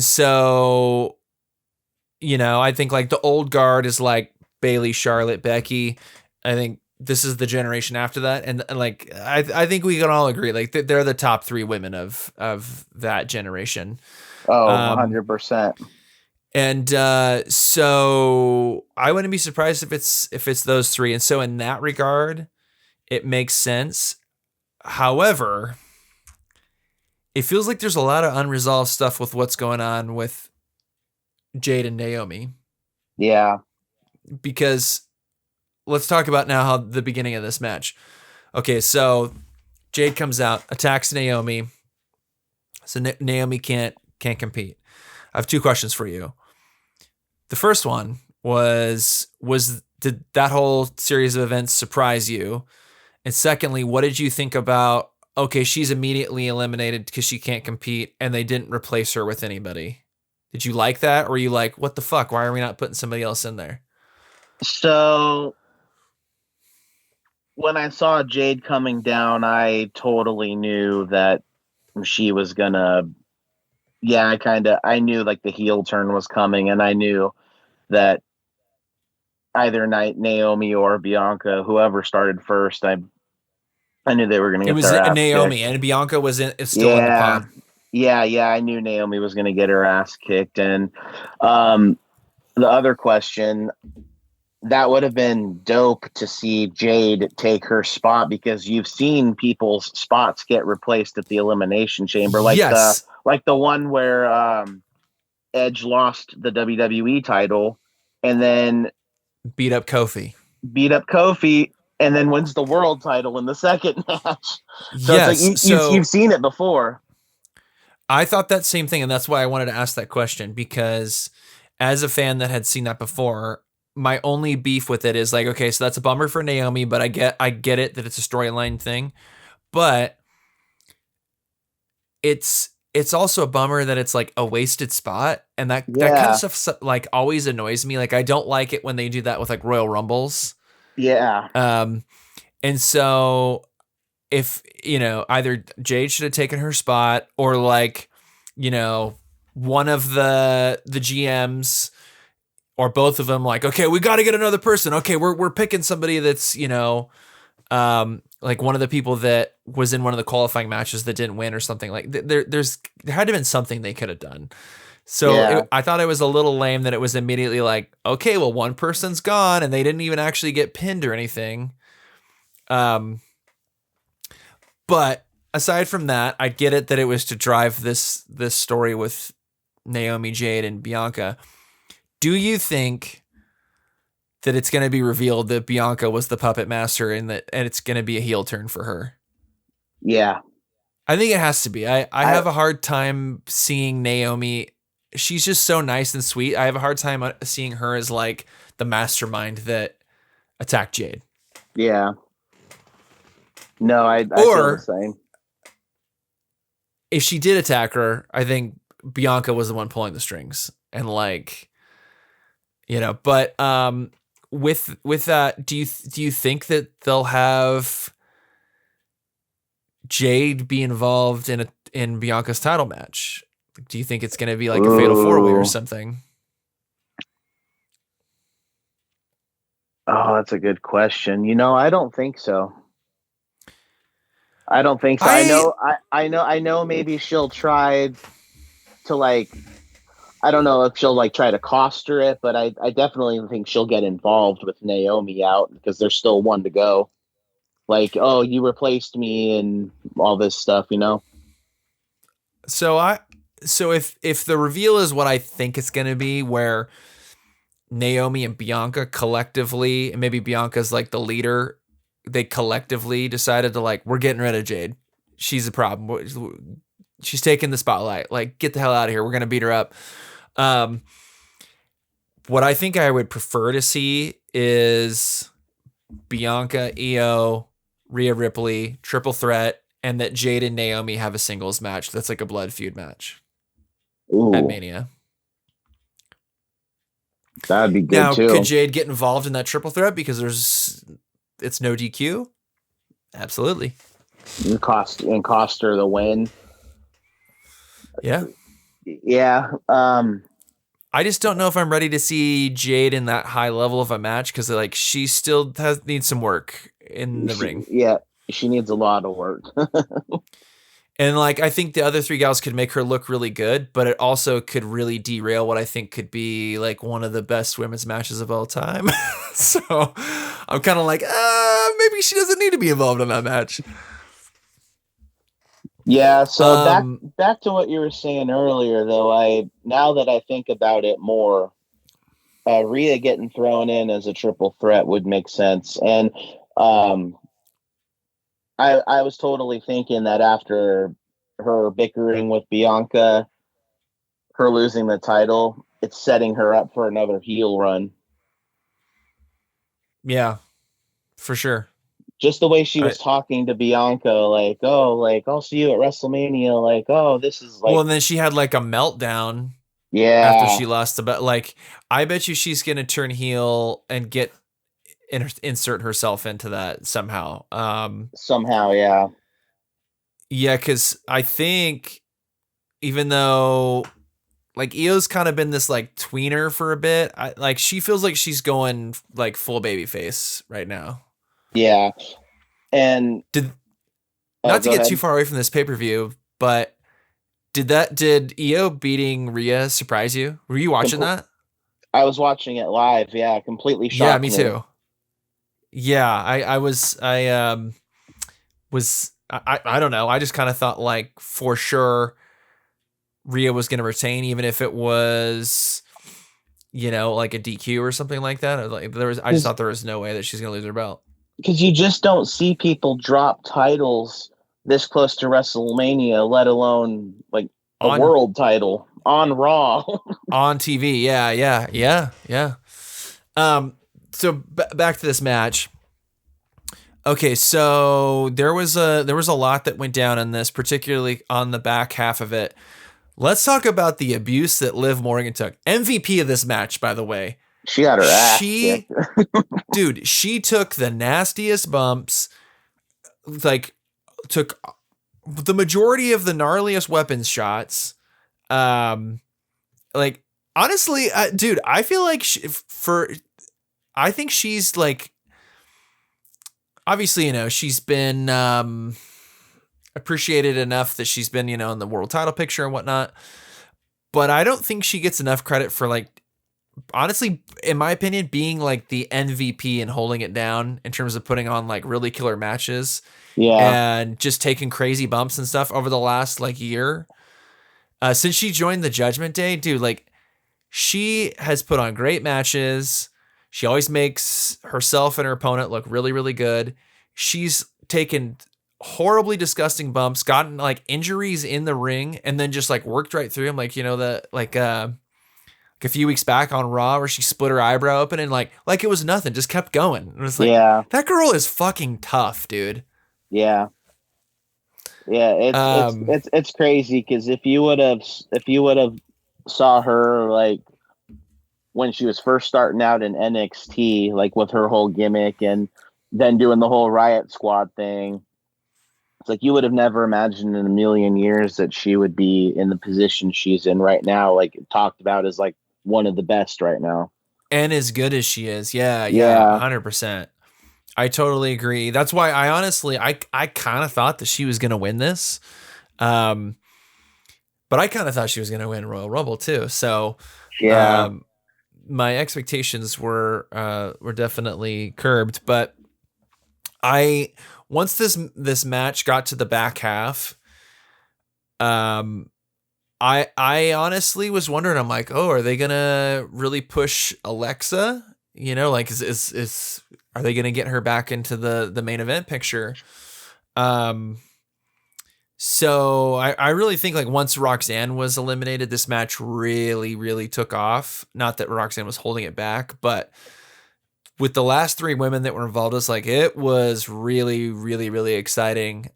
so, I think like the old guard is like Bailey, Charlotte, Becky. I think this is the generation after that, and like I think we can all agree like they're the top three women of that generation. Oh, Um, 100%. and so I wouldn't be surprised if it's those three. And so in that regard, it makes sense. However, it feels like there's a lot of unresolved stuff with what's going on with Jade and Naomi, Yeah. because let's talk about now how the beginning of this match. Okay, so Jade comes out, attacks Naomi. So Naomi can't compete. I have two questions for you. The first one was did that whole series of events surprise you? And secondly, what did you think about, okay, she's immediately eliminated because she can't compete and they didn't replace her with anybody? Did you like that, or were you like, what the fuck? Why are we not putting somebody else in there? So when I saw Jade coming down, I totally knew that she was gonna. Yeah, I knew like the heel turn was coming, and I knew that either night Naomi or Bianca, whoever started first, I knew they were gonna It get was their ass Naomi, kicked. and Bianca is still in the Yeah, pod. yeah. I knew Naomi was gonna get her ass kicked, and the other question, that would have been dope to see Jade take her spot, because you've seen people's spots get replaced at the Elimination Chamber, Yes, like the one where Edge lost the WWE title and then beat up Kofi. beat up Kofi and then wins the world title in the second match. So it's like Yes, you've so seen it before. I thought that same thing, and that's why I wanted to ask that question, because as a fan that had seen that before, my only beef with it is like, okay, so that's a bummer for Naomi, but I get it that it's a storyline thing, but it's also a bummer that it's like a wasted spot, and that kind of Yeah, stuff like always annoys me. Like I don't like it when they do that with like Royal Rumbles. yeah, Um, and so if either Jade should have taken her spot, or like you know one of the GMs or both of them, like, okay, we got to get another person. Okay, we're picking somebody that's like one of the people that was in one of the qualifying matches that didn't win or something. Like there had to have been something they could have done. So yeah, I thought it was a little lame that it was immediately like, okay, well, one person's gone and they didn't even actually get pinned or anything. Um, but aside from that, I get it that it was to drive this story with Naomi, Jade, and Bianca. Do you think that it's going to be revealed that Bianca was the puppet master, and it's going to be a heel turn for her? yeah. I think it has to be. I I have a hard time seeing Naomi. She's just so nice and sweet. I have a hard time seeing her as like the mastermind that attacked Jade. Yeah. No, I feel the Or same. if she did attack her, I think Bianca was the one pulling the strings, and like, but with that, do you think that they'll have Jade be involved in Bianca's title match? Do you think it's going to be like a fatal four-way or Ooh. something? Oh, that's a good question. I don't think so. I don't think so. I I know I know maybe she'll try to like I don't know if she'll like try to cost her it, but I definitely think she'll get involved with Naomi out because there's still one to go. Like, oh, you replaced me and all this stuff. so I so if the reveal is what I think it's going to be, where Naomi and Bianca collectively, and maybe Bianca's like the leader, they collectively decided to like, we're getting rid of Jade. She's a problem. She's taking the spotlight. Like, get the hell out of here. We're gonna beat her up. Um, what I think I would prefer to see is Bianca, Io, Rhea Ripley, triple threat, and that Jade and Naomi have a singles match that's like a blood feud match at Ooh, Mania. that'd be good Now, could too. Jade get involved in that triple threat because it's no DQ? Absolutely. And cost her the win. Yeah. Yeah. I just don't know if I'm ready to see Jade in that high level of a match, because like she still needs some work in the ring. Yeah, she needs a lot of work. And like I think the other three gals could make her look really good, but it also could really derail what I think could be like one of the best women's matches of all time. So I'm kind of like, maybe she doesn't need to be involved in that match. Yeah, so back Um, back to what you were saying earlier though, I now that I think about it more, Rhea getting thrown in as a triple threat would make sense. And um I was totally thinking that after her bickering with Bianca, her losing the title, it's setting her up for another heel run. yeah, for sure. Just the way she I, was talking to Bianca, like, oh, like, I'll see you at WrestleMania, like, oh, this is well, like, and then she had like a meltdown after yeah, she lost the bet. Like, I bet you she's gonna turn heel and insert herself into that somehow. somehow, yeah. Yeah, because I think even though like Io's kind of been this like tweener for a bit, like she feels like she's going like full baby face right now. Yeah. And Did oh, Not to go get too ahead. far away from this pay per view, but did Io beating Rhea surprise you? Were you watching Compl- that? I was watching it live. Yeah, completely Yeah, shocked me me. too. Yeah, I don't know. I just kind of thought like for sure Rhea was going to retain, even if it was like a DQ or something like that. Like I just Because thought there was no way that she's going to lose her belt you just don't see people drop titles this close to WrestleMania, let alone like a on world title on Raw. on TV. Yeah, yeah, yeah, yeah. Um, so back to this match. Okay, so there was a lot that went down in this, particularly on the back half of it. Let's talk about the abuse that Liv Morgan took. MVP of this match, by the way. She got her ass She, kicked. dude, she took the nastiest bumps, like took the majority of the gnarliest weapons shots. Um, like honestly, dude, I feel like I think she's like, obviously, she's been appreciated enough that she's been, in the world title picture and whatnot. But I don't think she gets enough credit for, like, honestly, in my opinion, being like the MVP and holding it down in terms of putting on like really killer matches Yeah. and just taking crazy bumps and stuff over the last like year. Since she joined the Judgment Day, dude, like she has put on great matches. She always makes herself and her opponent look really, really good. She's taken horribly disgusting bumps, gotten like injuries in the ring, and then just like worked right through them. Like, a few weeks back on Raw where she split her eyebrow open and like it was nothing, just kept going. And it's like, Yeah. that girl is fucking tough, dude. Yeah. Yeah. It's crazy because if you would have saw her like when she was first starting out in NXT, like with her whole gimmick and then doing the whole Riot Squad thing, it's like you would have never imagined in a million years that she would be in the position she's in right now, like talked about as like one of the best right now. And as good as she is. Yeah, yeah, Yeah. 100%. I totally agree. That's why I honestly, I kind of thought that she was going to win this. Um, but I kind of thought she was going to win Royal Rumble too. So, Yeah. um, my expectations were definitely curbed, but I once this match got to the back half, um, I honestly was wondering. I'm like, oh, are they gonna really push Alexa? Like is are they gonna get her back into the main event picture? Um, so I really think like once Roxanne was eliminated, this match really, really took off. Not that Roxanne was holding it back, but with the last three women that were involved, it was really, really, really exciting.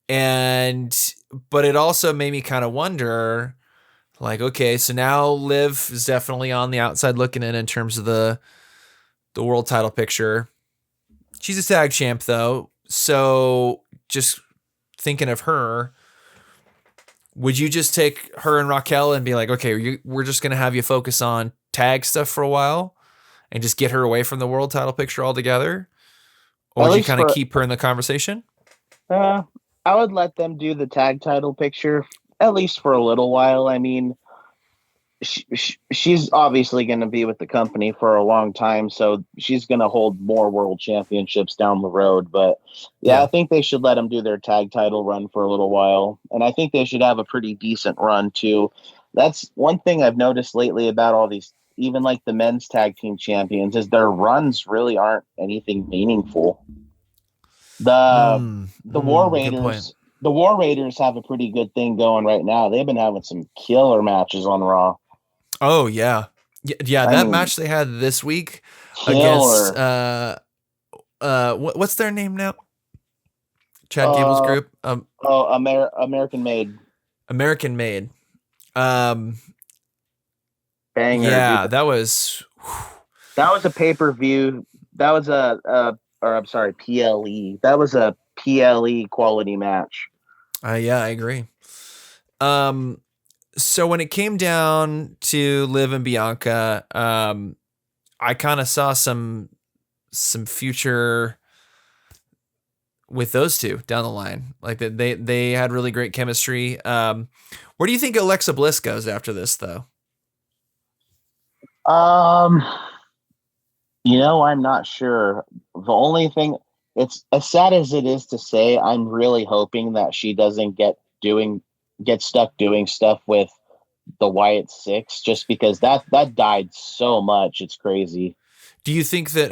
And but it also made me kind of wonder, like, okay, so now Liv is definitely on the outside looking in terms of the world title picture. She's a tag champ though, so just thinking of her, would you just take her and Raquel and be like, okay, we're just gonna have you focus on tag stuff for a while and just get her away from the world title picture altogether? Or At would you least kind of for keep her in the conversation? uh I would let them do the tag title picture at least for a little while. I mean, she's obviously going to be with the company for a long time, so she's going to hold more world championships down the road. But yeah, I Yeah. think they should let them do their tag title run for a little while, and I think they should have a pretty decent run too. That's one thing I've noticed lately about all these, even like the men's tag team champions, is their runs really aren't anything meaningful. The the War Good point. Raiders. The War Raiders have a pretty good thing going right now. They've been having some killer matches on Raw. Oh yeah. Yeah, I that mean, match they had this week against killer. what's their name now? Chad Gable's Uh group, American Made American Made. Um, banger, dude. yeah, that was That was a pay per view. That was or I'm sorry, PLE. That was a PLE quality match. yeah, I agree. Um, so when it came down to Liv and Bianca, I kind of saw some future with those two down the line. Like that they had really great chemistry. Where do you think Alexa Bliss goes after this though? Um, I'm not sure. The only thing, it's as sad as it is to say, I'm really hoping that she doesn't get stuck doing stuff with the Wyatt Six, just because that died so much. It's crazy. Do you think that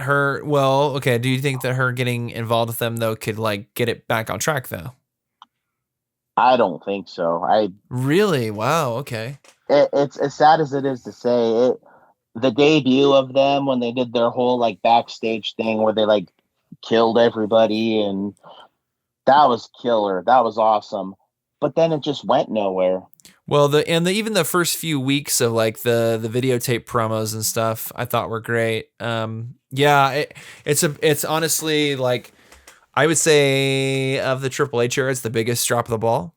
do you think that her getting involved with them though could like get it back on track though? I don't think so. Really? Wow, okay. It's as sad as it is to say it. the debut of them when they did their whole like backstage thing where they like killed everybody, and that was killer. That was awesome. But then it just went nowhere. Well, even the first few weeks of like the videotape promos and stuff, I thought were great. Yeah, it's honestly like I would say of the Triple H era, it's the biggest drop of the ball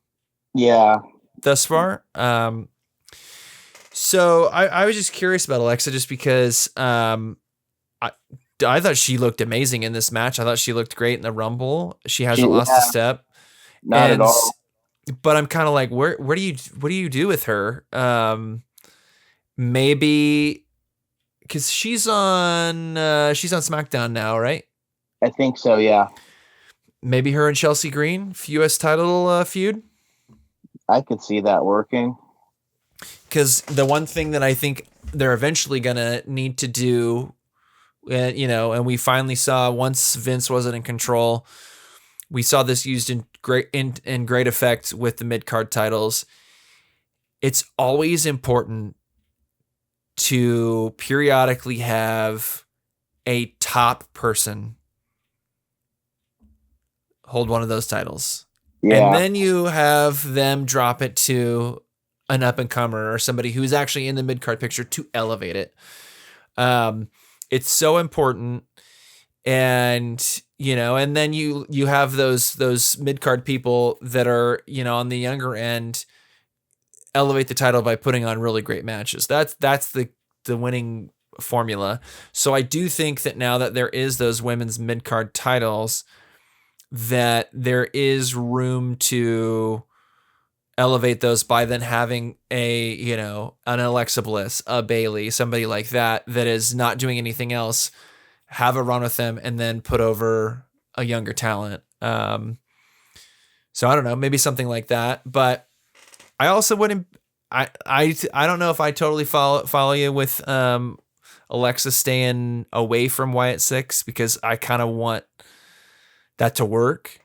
Yeah. thus far. So I was just curious about Alexa just because I I thought she looked amazing in this match. I thought she looked great in the Rumble. She hasn't lost a Yeah, step, not at and all. but I'm kind of like, what do you do with her? Maybe because she's on SmackDown now, right? I think so, yeah. Maybe her and Chelsea Green, US title feud. I could see that working. Because the one thing that I think they're eventually gonna need to do, and we finally saw once Vince wasn't in control, we saw this used in great effect with the mid card titles. It's always important to periodically have a top person hold one of those titles. And Yeah. then you have them drop it to an up and comer or somebody who's actually in the mid card picture to elevate it. It's so important. And and then you have those mid card people that are on the younger end elevate the title by putting on really great matches. That's the winning formula. So I do think that now that there is those women's mid card titles, that there is room to elevate those by then having an Alexa Bliss, a Bailey, somebody like that is not doing anything else, have a run with them, and then put over a younger talent. So I don't know, maybe something like that. But I also wouldn't. I don't know if I totally follow you with Alexa staying away from Wyatt Six, because I kind of want that to work.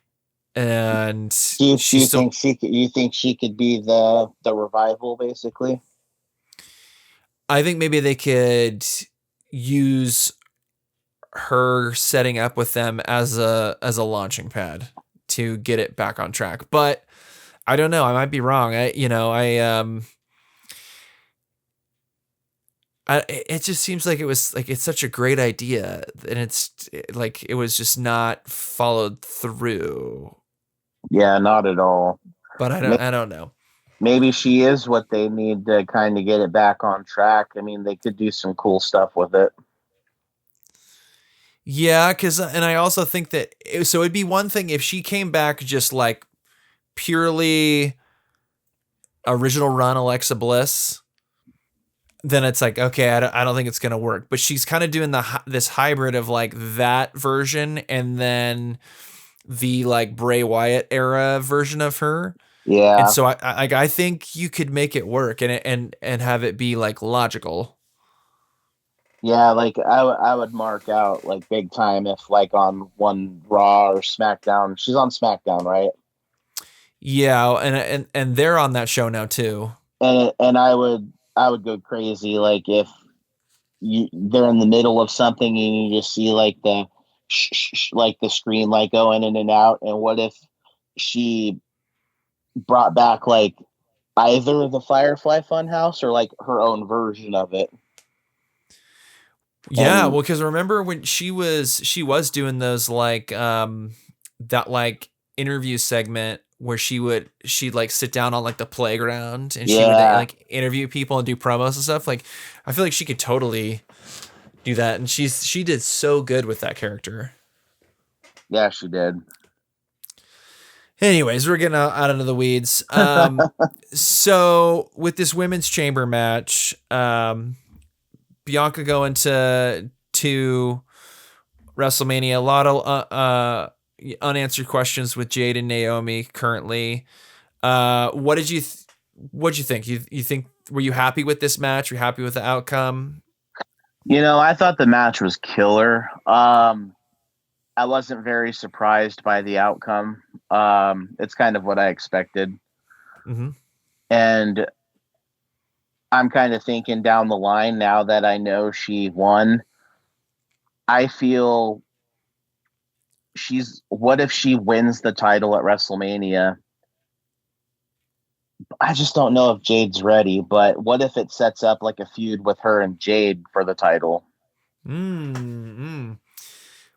And Do she's you still. think you think she could be the revival basically? I think maybe they could use her setting up with them as a launching pad to get it back on track. But I don't know. I might be wrong. It just seems like it was like it's such a great idea, and it's like it was just not followed through. Yeah, not at all. But I don't know. Maybe she is what they need to kind of get it back on track. I mean, they could do some cool stuff with it. Yeah, and I also think that so it'd be one thing if she came back just like purely original run Alexa Bliss, then it's like, okay, I don't think it's gonna work. But she's kind of doing this hybrid of like that version and then the like Bray Wyatt era version of her. And Yeah. so I think you could make it work and have it be like logical. Yeah, like I would mark out like big time if like on one Raw or SmackDown. She's on SmackDown, right? Yeah, and they're on that show now too. And I would go crazy like if they're in the middle of something and you just see like the like the screen like going in and out. And what if she brought back like either the Firefly Funhouse or like her own version of it? Yeah, And well, because remember when she was doing those like that like interview segment where she'd like sit down on like the playground and she would yeah, like interview people and do promos and stuff. Like I feel like she could totally do that, and she did so good with that character. yeah, she did. Anyways, we're getting out into the weeds. So with this women's chamber match, Bianca going to WrestleMania, a lot of unanswered questions with Jade and Naomi currently. What did you think? You think, were you happy with this match? Were you happy with the outcome? You know, I thought the match was killer. I wasn't very surprised by the outcome. It's kind of what I expected. Mm-hmm. And I'm kind of thinking down the line now that I know she won. I feel what if she wins the title at WrestleMania? I just don't know if Jade's ready, but what if it sets up like a feud with her and Jade for the title? Mm-hmm.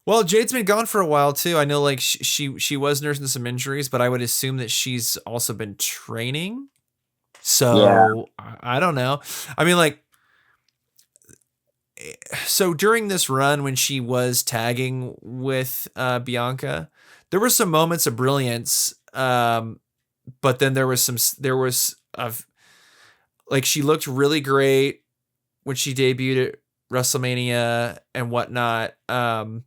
Well, Jade's been gone for a while too. I know, like she was nursing some injuries, but I would assume that she's also been training. Yeah. So I don't know. I mean, like, so during this run when she was tagging with Bianca, there were some moments of brilliance, but then there was like she looked really great when she debuted at WrestleMania and whatnot. And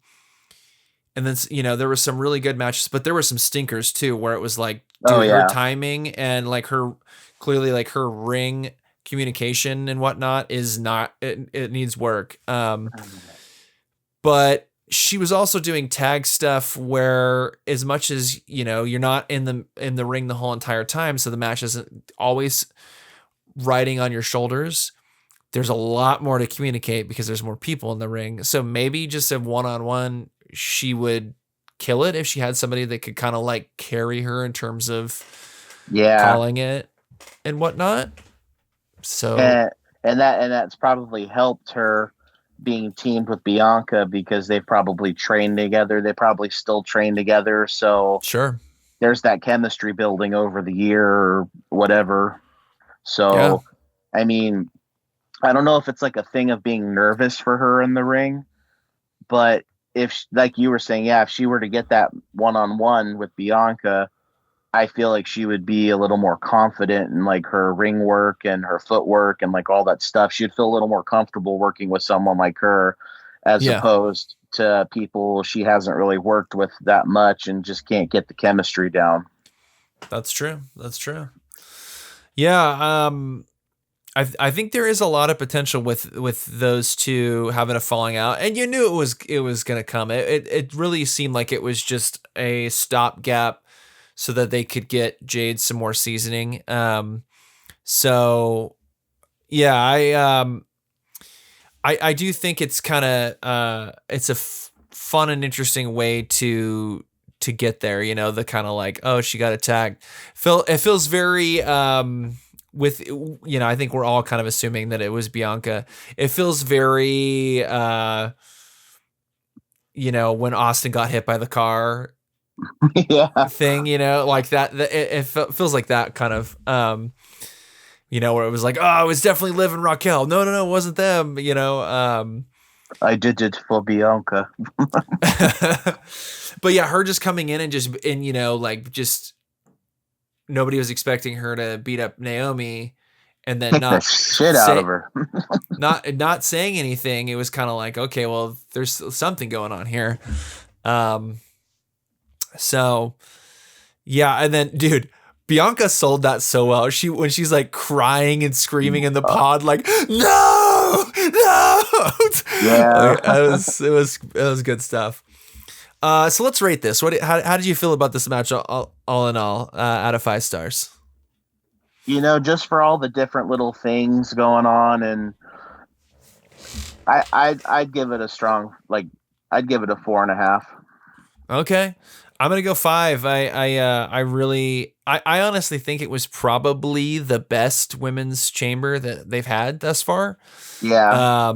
then there was some really good matches, but there were some stinkers too, where it was like, Oh dude, her yeah. timing and like her clearly like her ring communication and whatnot is not it needs work. But she was also doing tag stuff where, as much as you're not in the ring the whole entire time, so the match isn't always riding on your shoulders. There's a lot more to communicate because there's more people in the ring. So maybe just a one-on-one, she would kill it if she had somebody that could kind of like carry her in terms of calling it and whatnot. So and that's probably helped her being teamed with Bianca because they've probably trained together. They probably still train together. So sure, there's that chemistry building over the year or whatever. yeah, So, I mean, I don't know if it's like a thing of being nervous for her in the ring, but if, like you were saying, yeah, if she were to get that one-on-one with Bianca, I feel like she would be a little more confident in like her ring work and her footwork and like all that stuff. She'd feel a little more comfortable working with someone like her as yeah. opposed to people she hasn't really worked with that much and just can't get the chemistry down. That's true. That's true. Yeah. I think there is a lot of potential with those two having a falling out, and you knew it was gonna come. It really seemed like it was just a stopgap so that they could get Jade some more seasoning. So yeah, I do think it's kind of it's a fun and interesting way to get there. The kind of like, oh, she got attacked. It feels very with I think we're all kind of assuming that it was Bianca. It feels very when Austin got hit by the car Yeah. thing, like that. It feels like that kind of where it was like, oh, it was definitely Liv and Raquel. No, it wasn't them. I did it for Bianca. But yeah, her just coming in and like just nobody was expecting her to beat up Naomi and then Kick the not shit out of her. not saying anything. It was kind of like, okay, well, there's something going on here. So yeah, and then dude, Bianca sold that so well. When she's like crying and screaming in the pod, like, no. Yeah. Like, it was good stuff. So let's rate this. How did you feel about this match all in all, out of 5 stars? Just for all the different little things going on, and I'd give it a strong, like, I'd give it a 4.5. Okay. I'm gonna go 5. I honestly think it was probably the best women's chamber that they've had thus far. Yeah.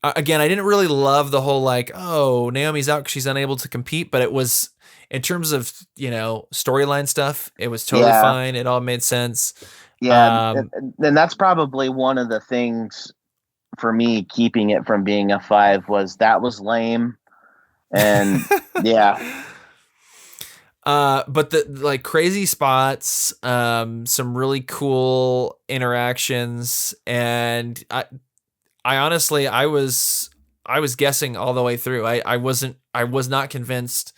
Again, I didn't really love the whole like, oh, Naomi's out because she's unable to compete, but it was, in terms of storyline stuff, it was totally fine. It all made sense. Yeah, and that's probably one of the things for me keeping it from being a 5 was that was lame, and yeah. But the like crazy spots, some really cool interactions, and I honestly, I was guessing all the way through. I was not convinced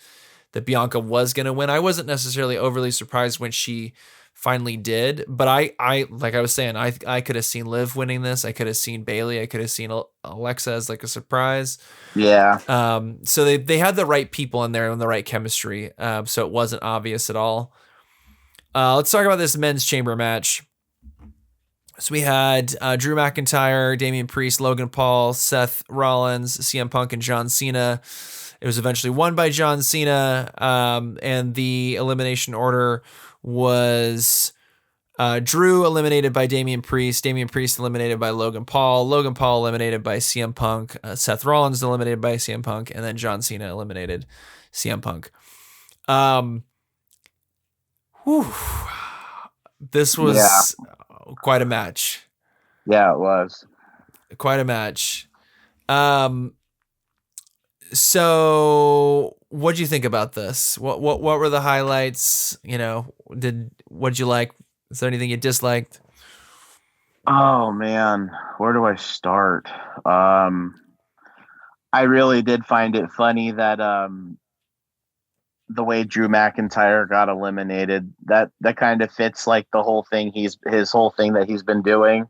that Bianca was going to win. I wasn't necessarily overly surprised when she finally did, but I like I was saying, I could have seen Liv winning this. I could have seen Bailey. I could have seen Alexa as like a surprise. Yeah. So they had the right people in there and the right chemistry. So it wasn't obvious at all. Let's talk about this men's chamber match. So we had Drew McIntyre, Damian Priest, Logan Paul, Seth Rollins, CM Punk, and John Cena. It was eventually won by John Cena, and the elimination order was Drew eliminated by Damian Priest, eliminated by Logan Paul eliminated by CM Punk, Seth Rollins eliminated by CM Punk, and then John Cena eliminated CM Punk. Whew. This Yeah, was quite a match. yeah, it was. Quite a match. Um, so what'd you think about this? What were the highlights? What'd you like? Is there anything you disliked? Oh man, where do I start? Um, I really did find it funny that the way Drew McIntyre got eliminated. That kind of fits like the whole thing his whole thing that he's been doing.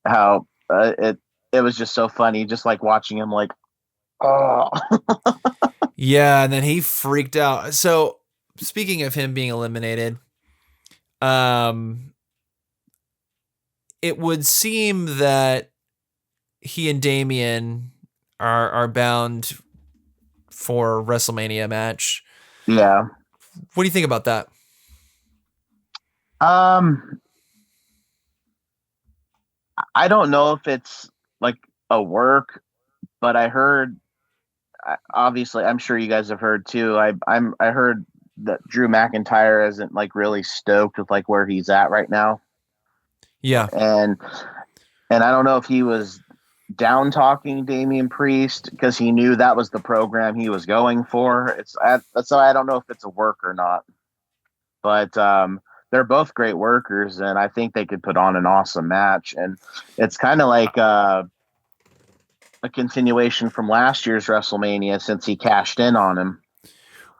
How it was just so funny, just like watching him like, oh. Yeah, and then he freaked out. So speaking of him being eliminated, um, it would seem that he and Damian are bound for WrestleMania match. Yeah. What do you think about that? Um, I don't know if it's like a work, but I heard obviously I'm sure you guys have heard too. I heard that Drew McIntyre isn't like really stoked with like where he's at right now. Yeah. And I don't know if he was down talking Damian Priest because he knew that was the program he was going for. That's why I don't know if it's a work or not. But they're both great workers, and I think they could put on an awesome match. And it's kind of like a continuation from last year's WrestleMania since he cashed in on him.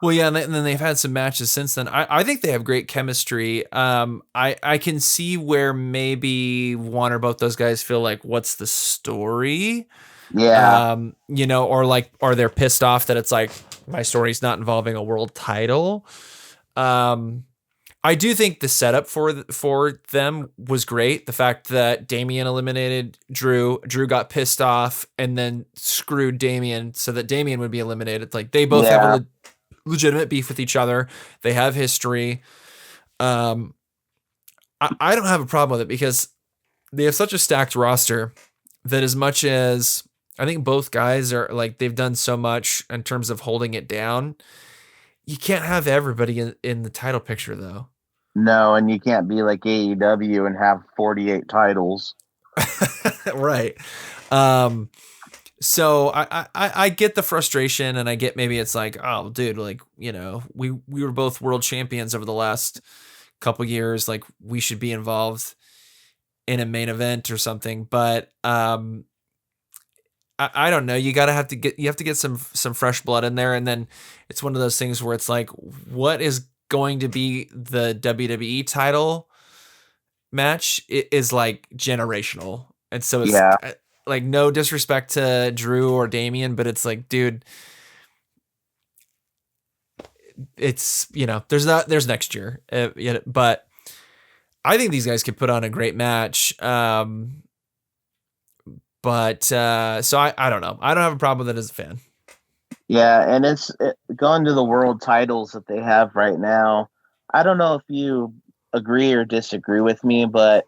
Well, yeah, and then they've had some matches since then. I think they have great chemistry. I can see where maybe one or both those guys feel like, what's the story? Yeah, Or they're pissed off that it's like my story's not involving a world title. I do think the setup for them was great. The fact that Damian eliminated Drew got pissed off and then screwed Damian so that Damian would be eliminated. Like they both have yeah, a legitimate beef with each other. They have history. Um, I don't have a problem with it because they have such a stacked roster that as much as I think both guys are like they've done so much in terms of holding it down, you can't have everybody in the title picture though. no, and you can't be like AEW and have 48 titles. Right. Um, so I get the frustration and I get maybe it's like, oh dude, like, we were both world champions over the last couple years. Like we should be involved in a main event or something. But I don't know. You have to get some fresh blood in there. And then it's one of those things where it's like, what is going to be the WWE title match is like generational. And so it's Yeah, like no disrespect to Drew or Damian, but it's like, dude, it's, there's next year. But I think these guys could put on a great match. So I don't know. I don't have a problem with it as a fan. yeah, and going to the world titles that they have right now. I don't know if you agree or disagree with me, but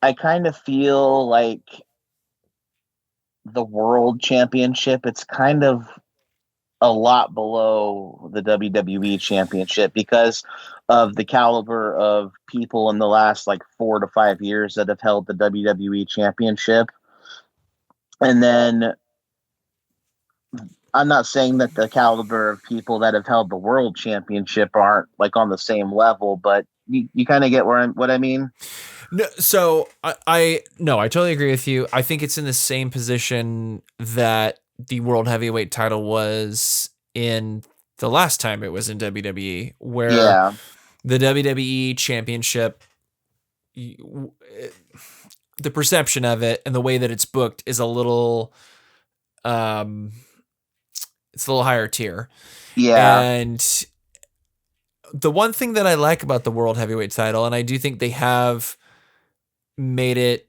I kind of feel like the world championship, it's kind of a lot below the WWE championship because of the caliber of people in the last like 4 to 5 years that have held the WWE championship. And then I'm not saying that the caliber of people that have held the world championship aren't like on the same level, but you kind of get what I mean? No, so I no, I totally agree with you. I think it's in the same position that the world heavyweight title was in the last time it was in WWE, where Yeah. the WWE championship, the perception of it and the way that it's booked is um, it's a little higher tier. Yeah. And the one thing that I like about the world heavyweight title, and I do think they have made it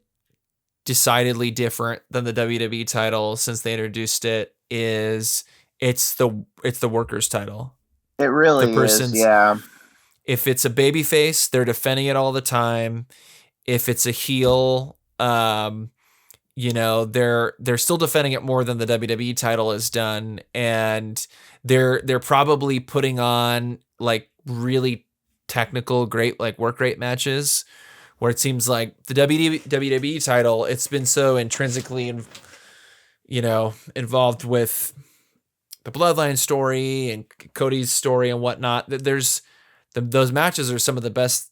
decidedly different than the WWE title since they introduced it is it's the workers title. It The really is. person's Yeah. if it's a baby face, they're defending it all the time. If it's a heel, they're still defending it more than the WWE title has done, and they're probably putting on like really technical, great like work rate matches where it seems like the WWE title, it's been so intrinsically, involved with the Bloodline story and Cody's story and whatnot. That those matches are some of the best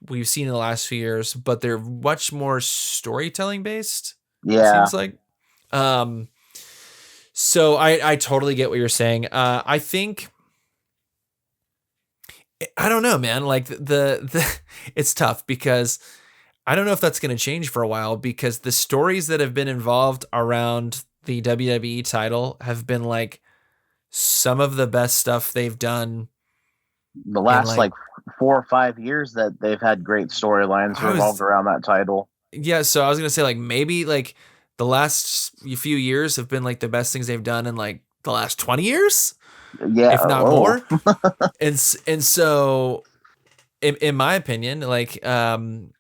we've seen in the last few years, but they're much more storytelling based. It Yeah. seems like. So I totally get what you're saying. I think I don't know, man. Like the it's tough because I don't know if that's going to change for a while because the stories that have been involved around the WWE title have been like some of the best stuff they've done The in last like like 4 or 5 years that they've had great storylines I revolved was around that title. yeah, so I was gonna say like maybe like the last few years have been like the best things they've done in like the last 20 years, Yeah. if not Oh, more. And so in my opinion, like and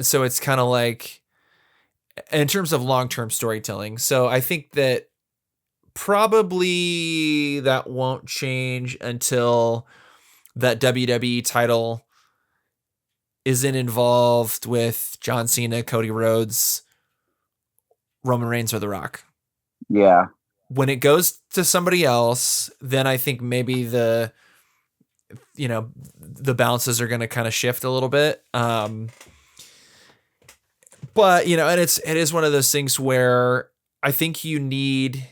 so it's kind of like in terms of long-term storytelling. So I think that probably that won't change until that WWE title isn't involved with John Cena, Cody Rhodes, Roman Reigns, or The Rock. yeah. When it goes to somebody else, then I think maybe the balances are going to kind of shift a little bit. But and it is one of those things where I think you need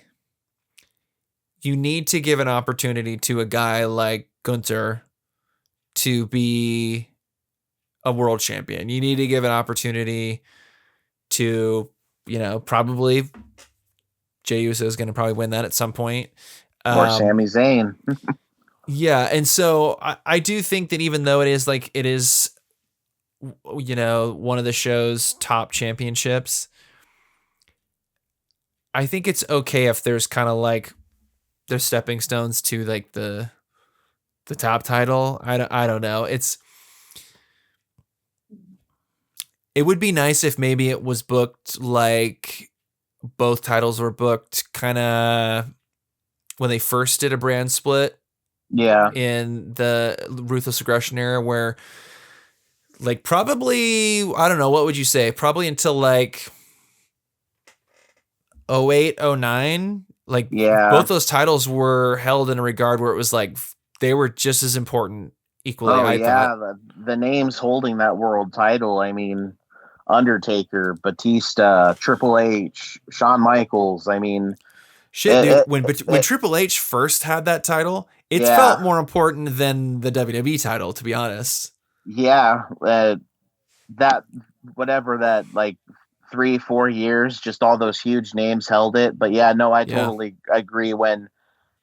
to give an opportunity to a guy like Gunther to be a world champion. You need to give an opportunity to, probably Jey Uso is going to probably win that at some point. Or Sami Zayn. Yeah. And so I do think that even though it is one of the show's top championships, I think it's okay if there's kind of like there's stepping stones to like the top title. I don't know. It would be nice if maybe it was booked like both titles were booked kind of when they first did a brand split. Yeah. In the Ruthless Aggression era where like probably, I don't know, what would you say? Probably until like 08, 09. Like Yeah. both those titles were held in a regard where it was like they were just as important equally, Oh I yeah. thought. The names holding that world title. I mean, Undertaker, Batista, Triple H, Shawn Michaels. I mean, Shit, dude, when Triple H first had that title, it yeah, felt more important than the WWE title, to be honest. yeah, that whatever that like 3 4 years, just all those huge names held it. But yeah, no, I Yeah. totally agree when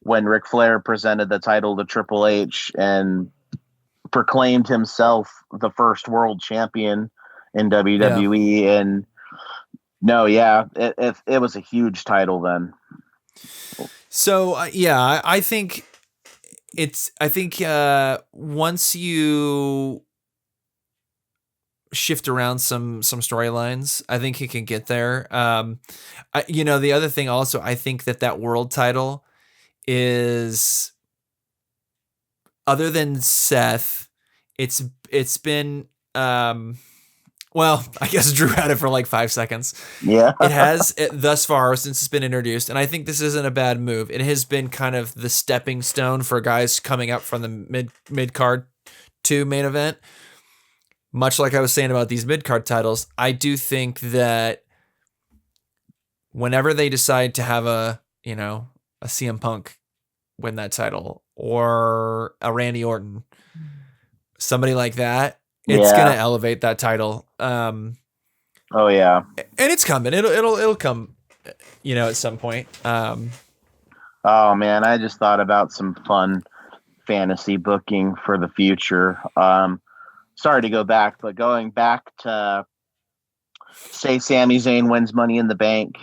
Ric Flair presented the title to Triple H and proclaimed himself the first world champion in WWE. Yeah. And no, yeah, it was a huge title then. So I think once you shift around some storylines, I think he can get there. The other thing also, I think that world title is, other than Seth, it's been well, I guess Drew had it for like 5 seconds. Yeah. It has thus far since it's been introduced, and I think this isn't a bad move. It has been kind of the stepping stone for guys coming up from the mid card to main event. Much like I was saying about these mid card titles, I do think that whenever they decide to have a CM Punk win that title or a Randy Orton, somebody like that, it's gonna elevate that title. Oh yeah, and it's coming. It'll come, at some point. Oh man, I just thought about some fun fantasy booking for the future. Sorry to go back, but going back to Say Sami Zayn wins Money in the Bank,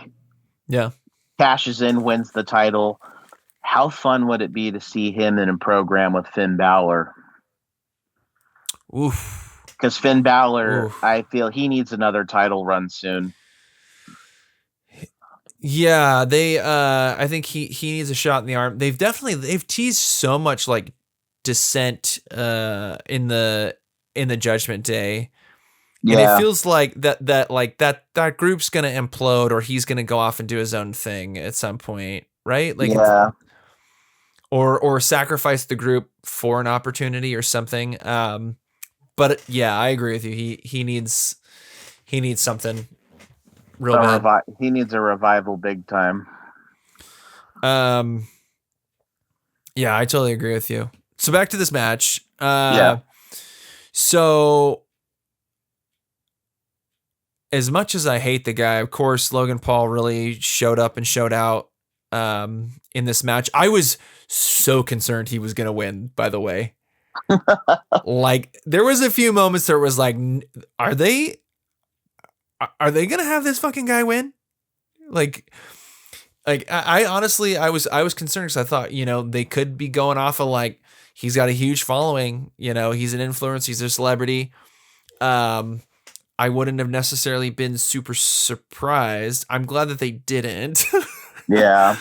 Yeah. cashes in, wins the title. How fun would it be to see him in a program with Finn Balor? Oof. Because Finn Balor, Oof. I feel he needs another title run soon. Yeah, I think he needs a shot in the arm. They've teased so much like dissent in the Judgment Day. And it Yeah, feels like that group's gonna implode, or he's gonna go off and do his own thing at some point, right? Like, yeah. or sacrifice the group for an opportunity or something. But yeah, I agree with you. He needs something real bad. He needs a revival big time. Um, yeah, I totally agree with you. So back to this match. Yeah. So as much as I hate the guy, of course, Logan Paul really showed up and showed out in this match. I was so concerned he was going to win, by the way. Like, there was a few moments where it was like, are they going to have this fucking guy win? Like I honestly, I was concerned because I thought, they could be going off of like, he's got a huge following, he's an influencer, he's a celebrity. I wouldn't have necessarily been super surprised. I'm glad that they didn't. Yeah.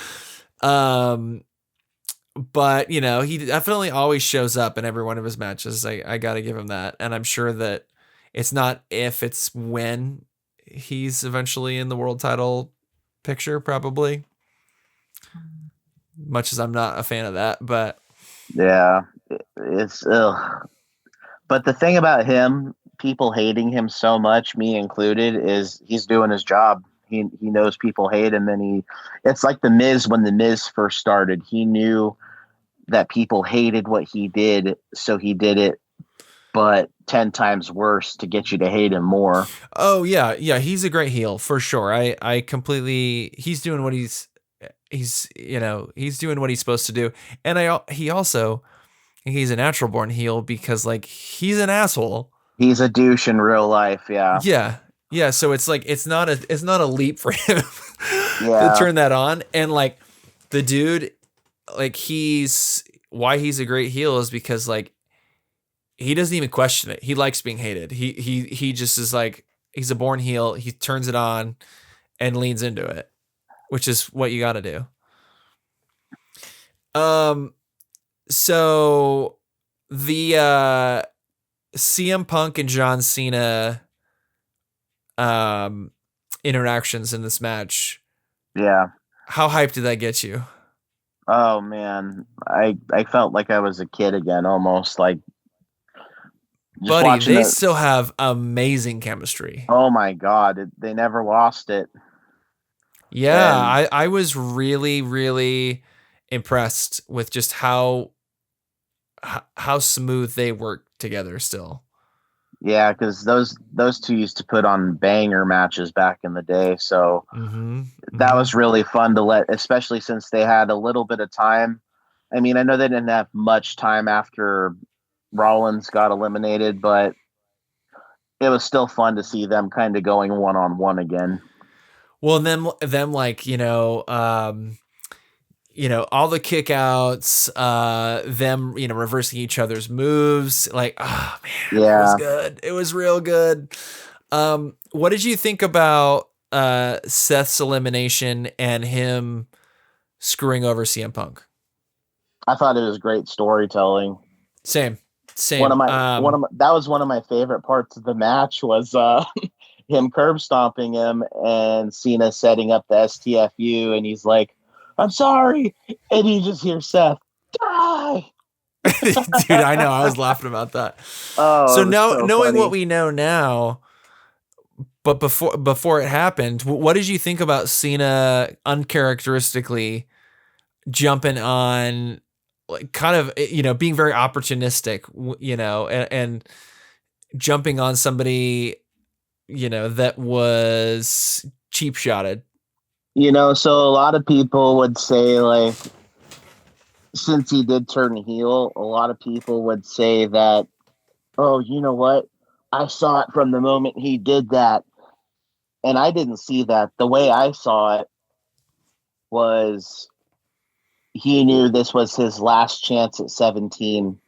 But he definitely always shows up in every one of his matches. I got to give him that. And I'm sure that it's not if, it's when he's eventually in the world title picture, probably. Much as I'm not a fan of that, but Yeah. It's ugh. But the thing about him, people hating him so much, me included, is he's doing his job. He knows people hate him, and it's like the Miz when the Miz first started. He knew that people hated what he did, so he did it, but 10 times worse to get you to hate him more. Oh yeah, he's a great heel for sure. I completely, he's doing what he's doing what he's supposed to do. And he's a natural born heel because like he's an asshole. He's a douche in real life, yeah. Yeah. Yeah, so it's like it's not a leap for him to Yeah. turn that on. And like the dude, like why he's a great heel is because like he doesn't even question it. He likes being hated. He just is like, he's a born heel. He turns it on and leans into it, which is what you got to do. So the CM Punk and John Cena interactions in this match. Yeah. How hyped did that get you? Oh man, I felt like I was a kid again, almost like just Buddy, watching they it. still have amazing chemistry. Oh my god, they never lost it. Yeah, And I was really, really impressed with just how smooth they work together still. yeah, because those two used to put on banger matches back in the day, so that was really fun to let, especially since they had a little bit of time. I mean, I know they didn't have much time after Rollins got eliminated, but it was still fun to see them kind of going one-on-one again. Well, and them like, all the kickouts, them, reversing each other's moves. Like, oh man, It was good. It was real good. What did you think about Seth's elimination and him screwing over CM Punk? I thought it was great storytelling. Same. That was one of my favorite parts of the match was him curb stomping him and Cena setting up the STFU, and he's like, "I'm sorry," and you just hear Seth die. Dude, I know. I was laughing about that. Oh, so now, so knowing funny. what we know now, but before it happened, what did you think about Cena uncharacteristically jumping on, like, kind of, being very opportunistic, and jumping on somebody, that was cheap shotted? So a lot of people would say, like, since he did turn heel, a lot of people would say that, oh, you know what? I saw it from the moment he did that. and I didn't see that. The way I saw it was he knew this was his last chance at 17,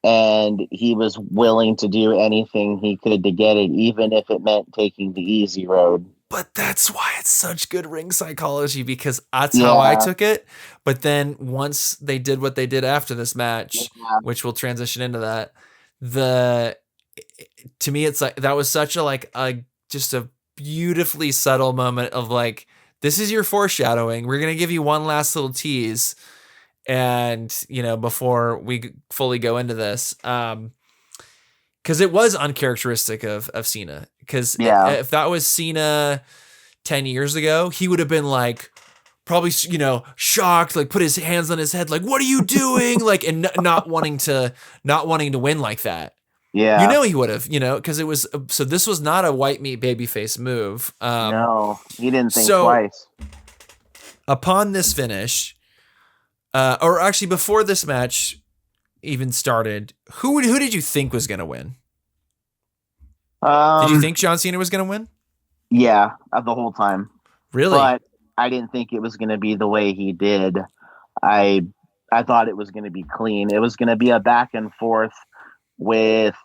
and he was willing to do anything he could to get it, even if it meant taking the easy road. But that's why it's such good ring psychology, because that's how I Yeah, took it. But then once they did what they did after this match, yeah, which we'll transition into that, the to me it's like that was such a like a just a beautifully subtle moment of like, this is your foreshadowing. We're gonna give you one last little tease, and before we fully go into this, because it was uncharacteristic of Cena. Because yeah, if that was Cena 10 years ago, he would have been like, probably, shocked, like put his hands on his head, like, what are you doing? Like, and not wanting to win like that. yeah. He would have, because it was, so this was not a white meat babyface move. No, he didn't think So twice. upon this finish, or actually before this match even started, who did you think was going to win? Did you think John Cena was going to win? Yeah, the whole time. Really? But I didn't think it was going to be the way he did. I I thought it was going to be clean. It was going to be a back and forth with.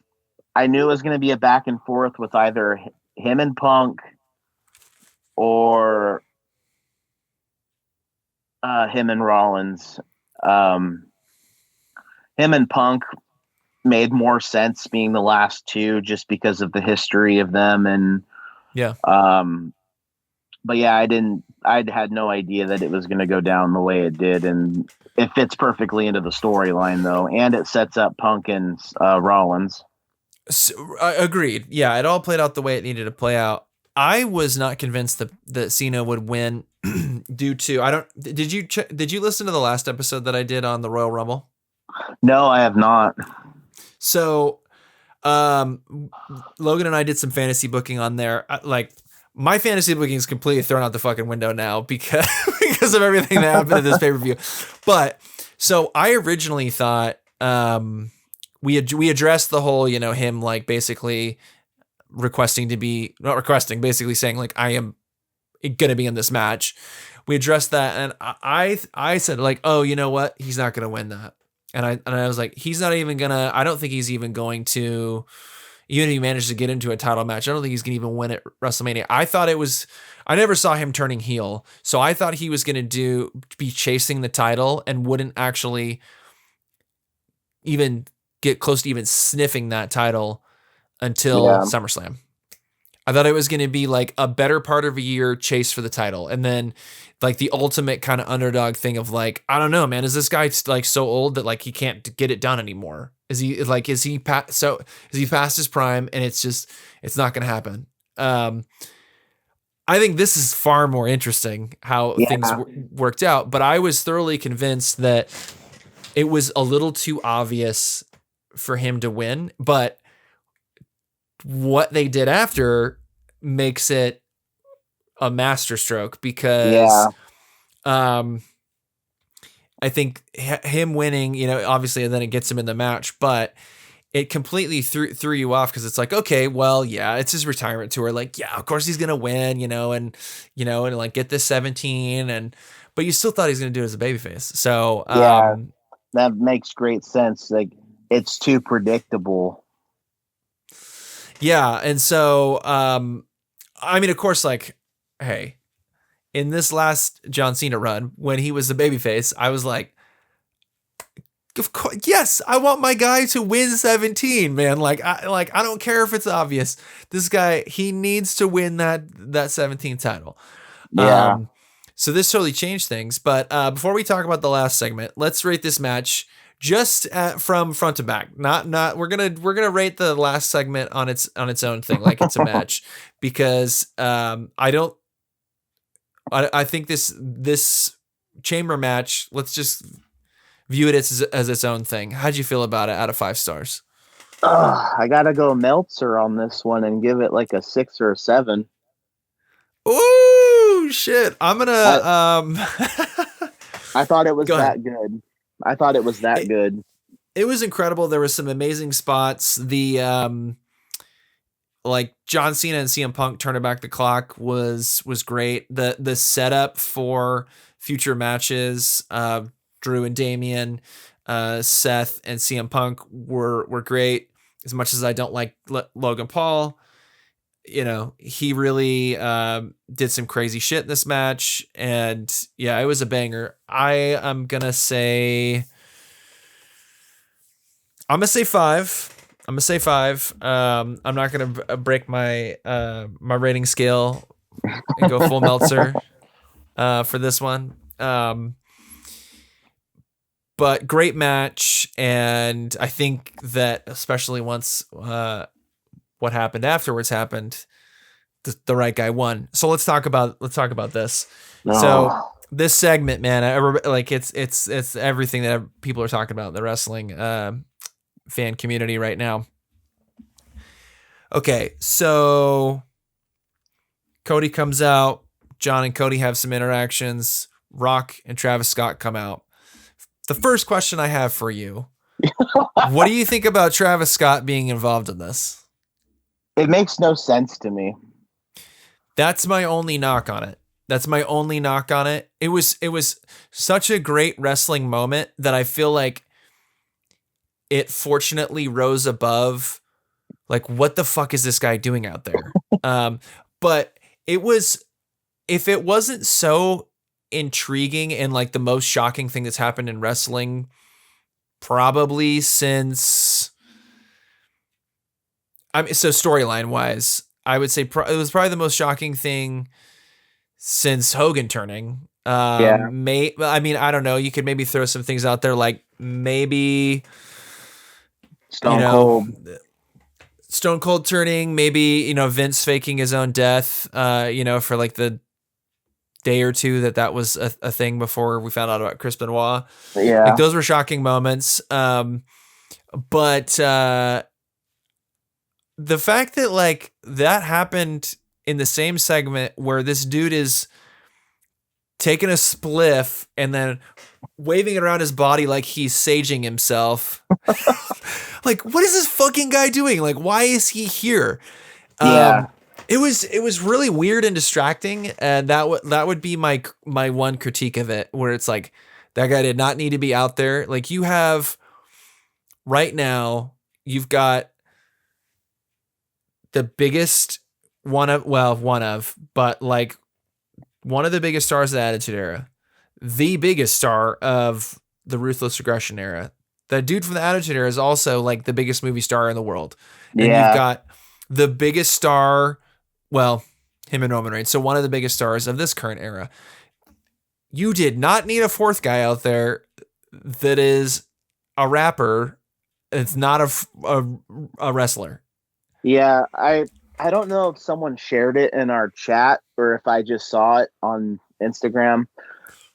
I knew it was going to be a back and forth with either him and Punk or him and Rollins. Um, him and Punk made more sense being the last two just because of the history of them, and Yeah. but yeah, I had no idea that it was going to go down the way it did, and it fits perfectly into the storyline though, and it sets up Punk and Rollins. So, agreed. Yeah, it all played out the way it needed to play out. I was not convinced that Cena would win due to, I don't, did you listen to the last episode that I did on the Royal Rumble? No, I have not. So, Logan and I did some fantasy booking on there. Like, my fantasy booking is completely thrown out the fucking window now because because of everything that happened at this pay-per-view. But so I originally thought we addressed the whole, him like basically requesting to be, not requesting, basically saying like, I am gonna be in this match. We addressed that, and I said like, oh, you know what? He's not gonna win that. And I was like, he's not even gonna, I don't think he's even going to, even if he managed to get into a title match, I don't think he's gonna even win at WrestleMania. I never saw him turning heel. So I thought he was gonna be chasing the title and wouldn't actually even get close to even sniffing that title until Yeah, SummerSlam. I thought it was going to be like a better part of a year chase for the title. And then like the ultimate kind of underdog thing of like, I don't know, man, is this guy like so old that like he can't get it done anymore? Is he past his prime and it's not going to happen? I think this is far more interesting how things yeah, worked out, but I was thoroughly convinced that it was a little too obvious for him to win, but what they did after makes it a masterstroke because yeah, I think him winning, obviously, and then it gets him in the match, but it completely threw you off because it's like, okay, well, yeah, it's his retirement tour. Like, yeah, of course he's gonna win, and like get this 17, but you still thought he's gonna do it as a babyface. So, yeah. That makes great sense. Like, it's too predictable. yeah, and so, I mean, of course, like, hey, in this last John Cena run, when he was the babyface, I was like, of course, yes, I want my guy to win 17, man. I don't care if it's obvious. This guy, he needs to win that 17 title. Yeah. So this totally changed things. But before we talk about the last segment, let's rate this match just from front to back. Not we're gonna rate the last segment on its own thing, like it's a match, because I think this chamber match, let's just view it as its own thing. How'd you feel about it out of 5 stars? I gotta go Meltzer on this one and give it like a 6 or a 7. Ooh, shit. I'm gonna I thought it was go ahead. that good. I thought it was that good. It was incredible. There was some amazing spots. The like John Cena and CM Punk turning back the clock was great. The setup for future matches, Drew and Damian, Seth and CM Punk were great. As much as I don't like Logan Paul, he really did some crazy shit in this match, and yeah, it was a banger. I'm gonna say 5. I'm gonna say 5. I'm not gonna break my my rating scale and go full Meltzer for this one. But great match, and I think that especially once what happened afterwards happened, the right guy won. So let's talk about this. No. So this segment, man, it's everything that people are talking about in the wrestling fan community right now. Okay, so Cody comes out. John and Cody have some interactions. Rock and Travis Scott come out. The first question I have for you, what do you think about Travis Scott being involved in this? It makes no sense to me. That's my only knock on it. It was such a great wrestling moment that I feel like it fortunately rose above, like, what the fuck is this guy doing out there? But if it wasn't so intriguing and like the most shocking thing that's happened in wrestling probably since, so storyline wise, I would say it was probably the most shocking thing since Hogan turning. I don't know. You could maybe throw some things out there, like maybe Stone Cold. Stone Cold turning, maybe, Vince faking his own death, for like the day or two that was a thing before we found out about Chris Benoit. Yeah. Like, those were shocking moments. But the fact that like that happened in the same segment where this dude is taking a spliff and then waving it around his body like he's saging himself. Like, what is this fucking guy doing? Like, why is he here? Yeah. It was really weird and distracting, and that would be my one critique of it, where it's like, that guy did not need to be out there. Like, you have right now, you've got the biggest one of the biggest stars of the Attitude Era, the biggest star of the Ruthless Aggression Era. The dude from the Attitude Era is also like the biggest movie star in the world. And Yeah. you've got the biggest star, him and Roman Reigns, so one of the biggest stars of this current era. You did not need a fourth guy out there that is a rapper. It's not a wrestler. Yeah, I don't know if someone shared it in our chat or if I just saw it on Instagram,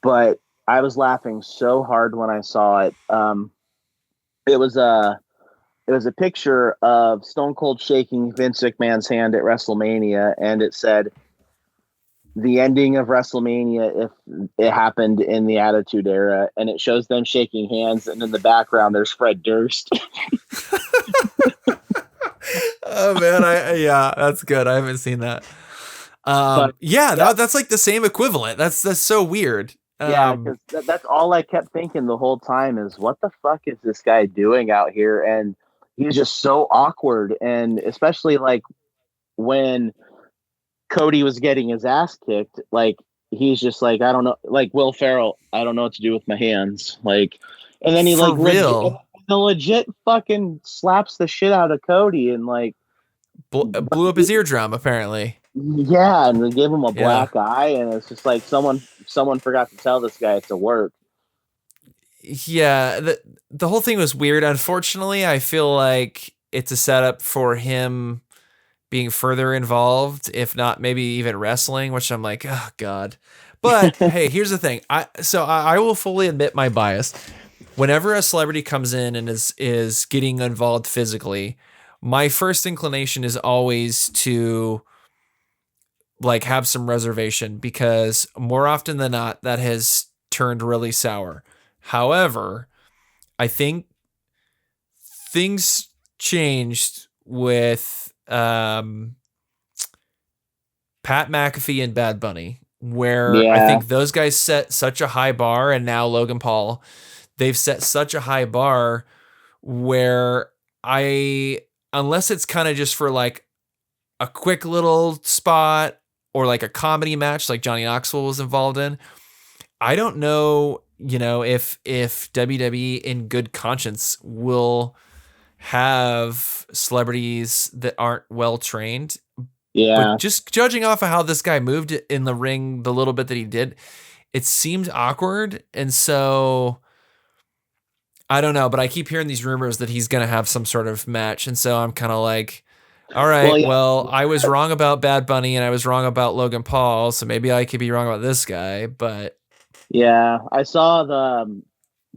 but I was laughing so hard when I saw it. It was a picture of Stone Cold shaking Vince McMahon's hand at WrestleMania, and it said, "The ending of WrestleMania if it happened in the Attitude Era," and it shows them shaking hands, and in the background there's Fred Durst. Oh man, that's good. I haven't seen that. That's like the same equivalent. That's so weird. Yeah, because that's all I kept thinking the whole time is, what the fuck is this guy doing out here? And he's just so awkward, and especially like when Cody was getting his ass kicked, like he's just like, I don't know, like Will Ferrell, I don't know what to do with my hands, like, and then he For like real. legit fucking slaps the shit out of Cody and like blew up his eardrum apparently. Yeah, and they gave him a black eye, and it's just like someone forgot to tell this guy to work. Yeah, the whole thing was weird. Unfortunately, I feel like it's a setup for him being further involved, if not maybe even wrestling, which I'm like, oh God. But hey, here's the thing. I will fully admit my bias. Whenever a celebrity comes in and is getting involved physically, my first inclination is always to like have some reservation, because more often than not, that has turned really sour. However, I think things changed with um, Pat McAfee and Bad Bunny, where I Yeah, think those guys set such a high bar, and now Logan Paul, they've set such a high bar where I, unless it's kind of just for like a quick little spot or like a comedy match like Johnny Knoxville was involved in, I don't know, if WWE in good conscience will have celebrities that aren't well trained. yeah. But just judging off of how this guy moved in the ring, the little bit that he did, it seemed awkward. And so I don't know, but I keep hearing these rumors that he's going to have some sort of match. And so I'm kind of like, all Well, right, yeah, well, I was wrong about Bad Bunny and I was wrong about Logan Paul. So maybe I could be wrong about this guy. But yeah. I saw the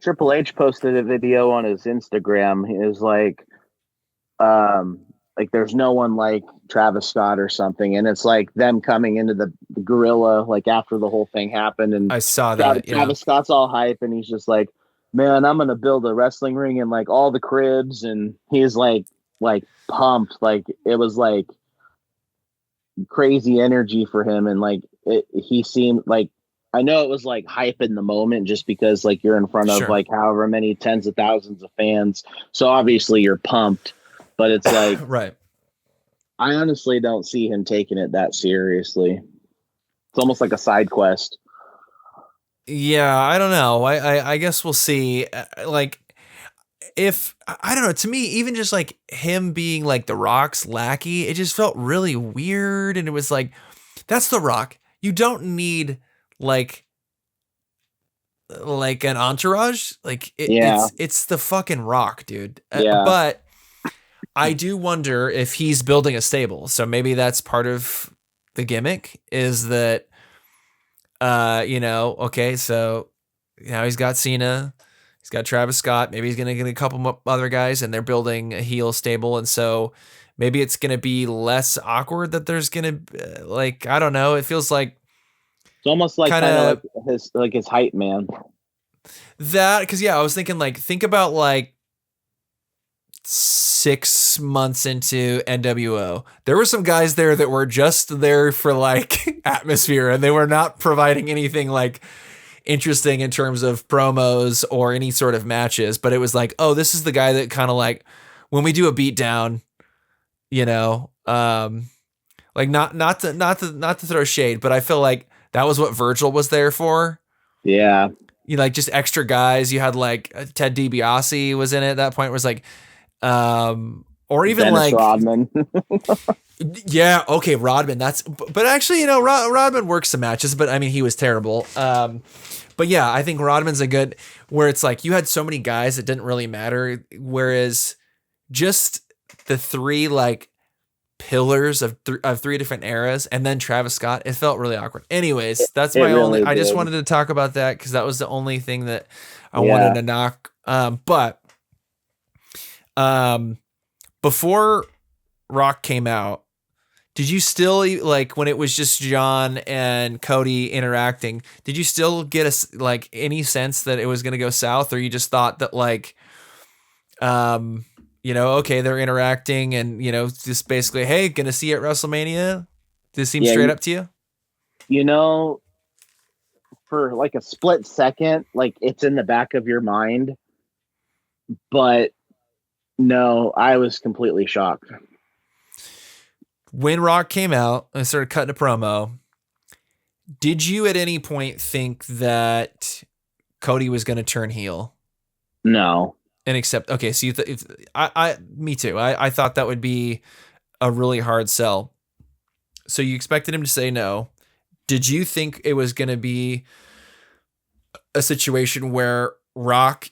Triple H posted a video on his Instagram. He was like there's no one like Travis Scott or something, and it's like them coming into the gorilla like after the whole thing happened, and I saw that. Yeah. Travis Scott's all hype, and he's just like, man, I'm gonna build a wrestling ring in like all the cribs, and he's like pumped, like it was like crazy energy for him, and like he seemed like, I know it was like hype in the moment just because like you're in front of Sure. like however many tens of thousands of fans, so obviously you're pumped, but it's like Right. I honestly don't see him taking it that seriously. It's almost like a side quest. Yeah. I don't know. I guess we'll see. Like, if I don't know, to me, even just like him being like The Rock's lackey, it just felt really weird. And it was like, that's The Rock. You don't need like an entourage. Like Yeah, it's the fucking Rock, dude. yeah. But I do wonder if he's building a stable. So maybe that's part of the gimmick is that okay, so now he's got Cena, he's got Travis Scott, maybe he's gonna get a couple other guys, and they're building a heel stable, and so maybe it's gonna be less awkward that there's gonna like, I don't know. It feels like It's almost like kind kind of of like his hype man. that because yeah, I was thinking like think about like 6 months into NWO, there were some guys there that were just there for like atmosphere, and they were not providing anything like interesting in terms of promos or any sort of matches. But it was like, oh, this is the guy that kind of like when we do a beatdown, like not to throw shade, but I feel like that was what Virgil was there for. Yeah, Like just extra guys. You had like Ted DiBiase was in it at that point. Was like, or even Dennis like, Rodman. yeah, okay, Rodman. But actually, Rodman works some matches, but I mean, he was terrible. But yeah, I think Rodman's a good where it's like you had so many guys that didn't really matter, whereas just the three like pillars of three different eras, and then Travis Scott, it felt really awkward. Anyways, that's It my only. really I just did. wanted to talk about that because that was the only thing that I wanted Yeah. to knock. But um, before Rock came out, did you still like when it was just John and Cody interacting? Did you still get like any sense that it was going to go south, or you just thought that like, okay, they're interacting and just basically, hey, gonna see you at WrestleMania? Does it seem Yeah, straight up to you? you know, for like a split second, like it's in the back of your mind, but no, I was completely shocked. When Rock came out and started cutting a promo, did you at any point think that Cody was going to turn heel No. and accept? Okay, so me too. I thought that would be a really hard sell. So you expected him to say no. Did you think it was going to be a situation where Rock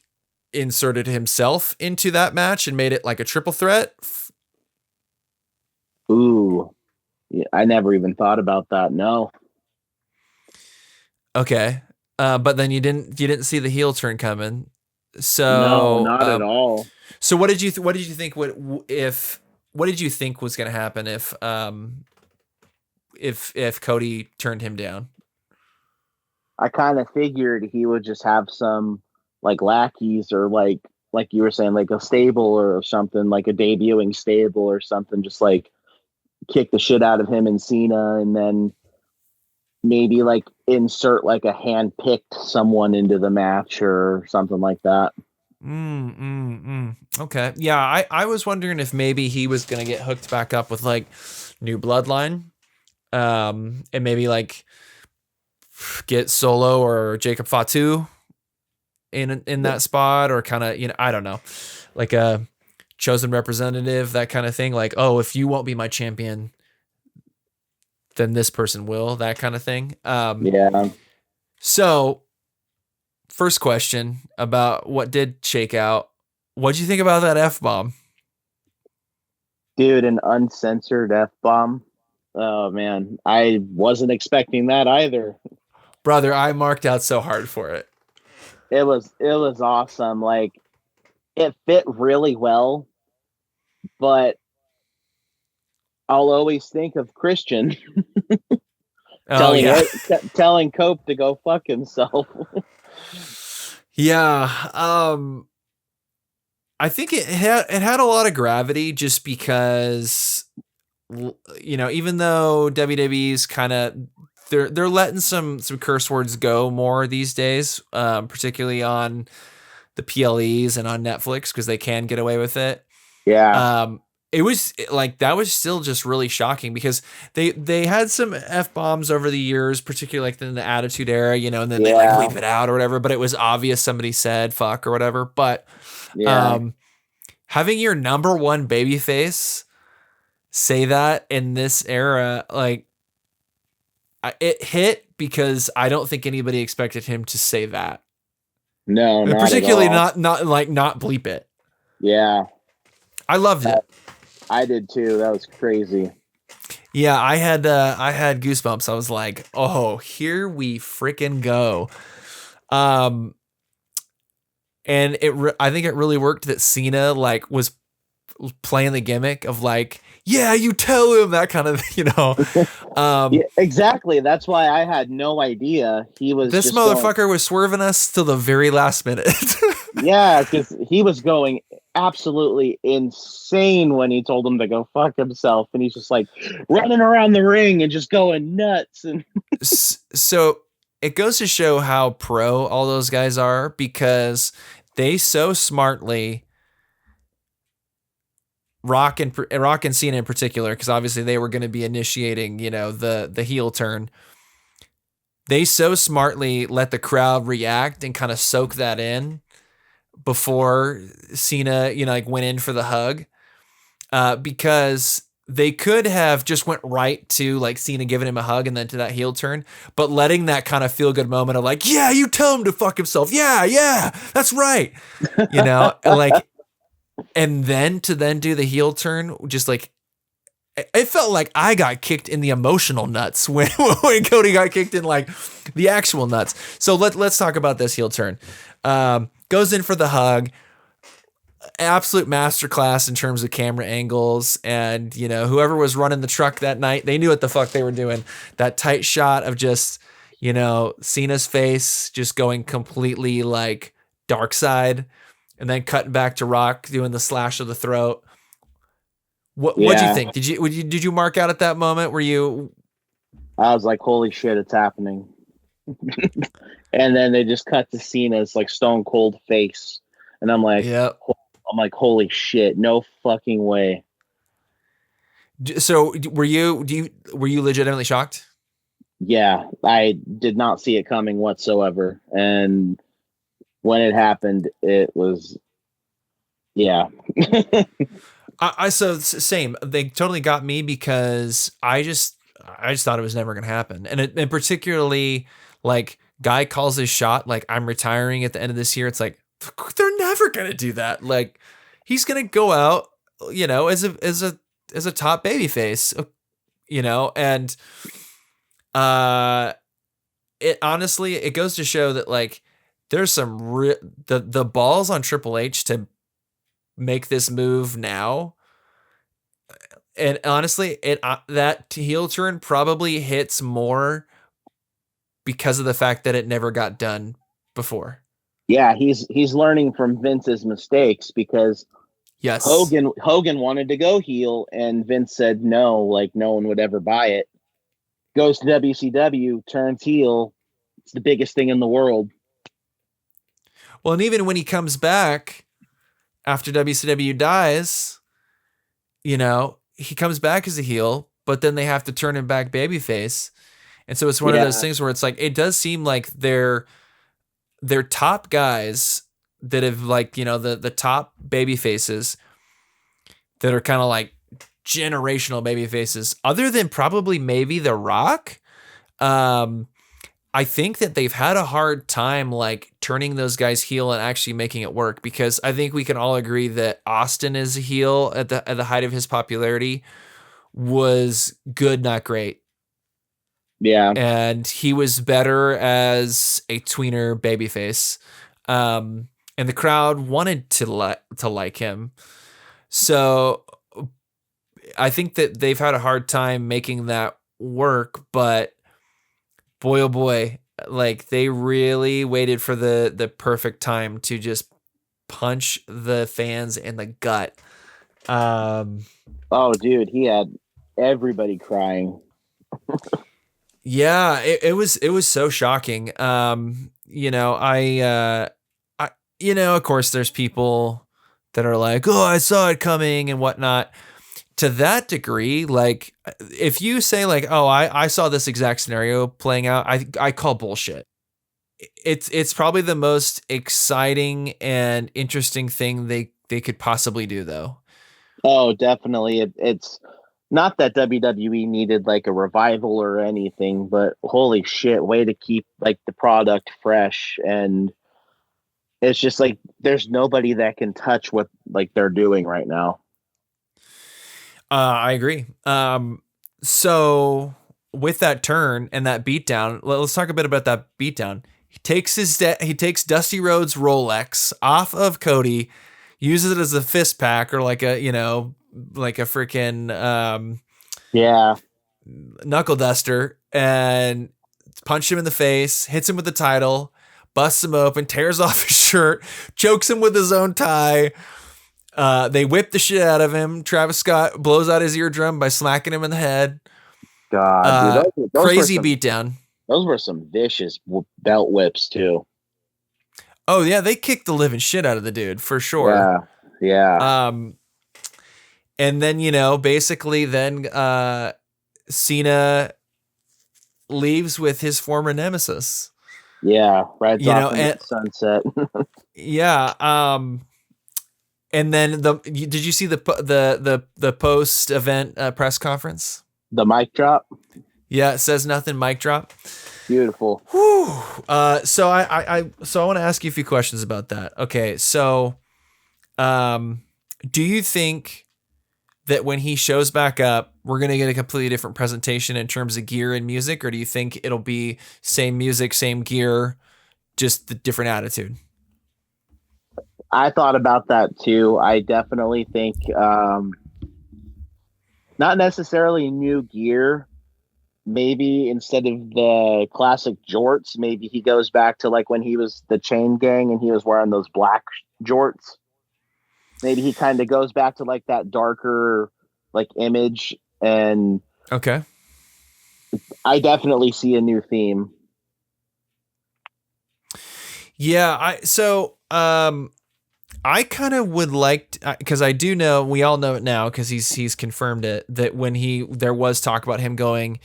inserted himself into that match and made it like a triple threat? Ooh. Yeah, I never even thought about that. No. Okay. But then you didn't see the heel turn coming. No, So, not at all. so what did you think what did you think was going to happen if Cody turned him down? I kind of figured he would just have some like lackeys or like you were saying, like a stable or something, like a debuting stable or something, just like kick the shit out of him and Cena, and then maybe like insert like a hand picked someone into the match or something like that. Okay. Yeah, I was wondering if maybe he was gonna get hooked back up with like New Bloodline, and maybe like get Solo or Jacob Fatu in that spot, or kind of, I don't know, like a chosen representative, that kind of thing. Like, oh, if you won't be my champion, then this person will, that kind of thing. Yeah. So first question about what did shake out. What'd you think about that F-bomb? Dude, an uncensored F-bomb. Oh man, I wasn't expecting that either. Brother, I marked out so hard for it. It was awesome. Like it fit really well, but I'll always think of Christian Oh yeah. telling Cope to go fuck himself. Yeah. I think it had a lot of gravity, just because, even though WWE's kind of, they're letting some curse words go more these days, particularly on the PLEs and on Netflix, because they can get away with it. Yeah. It was like, that was still just really shocking, because they had some F-bombs over the years, particularly like in the Attitude Era, and then they like leave it out or whatever, but it was obvious somebody said fuck or whatever. But having your number one babyface say that in this era, like, it hit, because I don't think anybody expected him to say that. No, not particularly at all. not bleep it. Yeah. I loved it. I did too. That was crazy. Yeah, I had goosebumps. I was like, "Oh, here we freaking go." And I think it really worked that Cena like was playing the gimmick of like, "Yeah, you tell him," that kind of, Yeah, exactly. That's why I had no idea he was. This just motherfucker was swerving us till the very last minute. Yeah, because he was going absolutely insane when he told him to go fuck himself, and he's just like running around the ring and just going nuts. And so it goes to show how pro all those guys are, because they so smartly, Rock and Cena in particular, because obviously they were going to be initiating, the heel turn. They so smartly let the crowd react and kind of soak that in before Cena, like went in for the hug, because they could have just went right to like Cena giving him a hug and then to that heel turn, but letting that kind of feel good moment of like, yeah, you tell him to fuck himself. Yeah, that's right. Like, and then to do the heel turn, just like, it felt like I got kicked in the emotional nuts when Cody got kicked in like the actual nuts. So let's talk about this heel turn. Goes in for the hug. Absolute masterclass in terms of camera angles, and whoever was running the truck that night, they knew what the fuck they were doing. That tight shot of just Cena's face just going completely like dark side, and then cutting back to Rock doing the slash of the throat. What'd you think? Did you mark out at that moment? Were you? I was like, holy shit, it's happening. And then they just cut to Cena's like stone cold face, and I'm like, yeah. I'm like, holy shit, no fucking way. So were you legitimately shocked? Yeah, I did not see it coming whatsoever. And when it happened, it was, yeah. So same. They totally got me, because I just thought it was never going to happen. And particularly like, guy calls his shot, like, I'm retiring at the end of this year. It's like, they're never going to do that. Like, he's going to go out, as a top baby face, and it honestly, it goes to show that like, there's some the balls on Triple H to make this move now. And honestly, that heel turn probably hits more because of the fact that it never got done before. Yeah, he's learning from Vince's mistakes, because Yes. Hogan wanted to go heel, and Vince said no, like no one would ever buy it. Goes to WCW, turns heel. It's the biggest thing in the world. Well, and even when he comes back after WCW dies, he comes back as a heel, but then they have to turn him back babyface. And so it's one of those Yeah, things where it's like, it does seem like they're top guys that have like, the top baby faces that are kind of like generational baby faces, other than probably maybe The Rock. I think that they've had a hard time like turning those guys heel and actually making it work, because I think we can all agree that Austin as a heel at the height of his popularity was good, not great. yeah. And he was better as a tweener babyface. And the crowd wanted to like him. So I think that they've had a hard time making that work, but boy, oh boy, like they really waited for the perfect time to just punch the fans in the gut. Oh, dude, he had everybody crying. Yeah, it was so shocking. Of course, there's people that are like, "Oh, I saw it coming" and whatnot. To that degree, like if you say like, "Oh, I saw this exact scenario playing out," I call bullshit. It's probably the most exciting and interesting thing they could possibly do, though. Oh, definitely. It's not that WWE needed like a revival or anything, but holy shit, way to keep like the product fresh. And it's just like there's nobody that can touch what like they're doing right now. I agree. So with that turn and that beatdown, let's talk a bit about that beatdown. He takes Dusty Rhodes' Rolex off of Cody, uses it as a fist pack or like a freaking Yeah. knuckle duster, and punched him in the face, hits him with the title, busts him open, tears off his shirt, chokes him with his own tie. They whip the shit out of him. Travis Scott blows out his eardrum by smacking him in the head. God, dude, Crazy beatdown. Those were some vicious belt whips too. Oh yeah, they kicked the living shit out of the dude for sure. Yeah. And then basically then Cena leaves with his former nemesis. Yeah, rides off into the sunset. Yeah. And then did you see the post event press conference? The mic drop. Yeah, it says nothing. Mic drop. Beautiful. Whew. So I want to ask you a few questions about that. Okay, so, do you think that when he shows back up, we're gonna get a completely different presentation in terms of gear and music, or do you think it'll be same music, same gear, just the different attitude? I thought about that too. I definitely think not necessarily new gear. Maybe instead of the classic jorts, maybe he goes back to like when he was the Chain Gang and he was wearing those black jorts. Maybe he kind of goes back to like that darker like image, and Okay. I definitely see a new theme. Yeah, I kind of would like, because I do know, we all know it now because he's confirmed it, that when there was talk about him going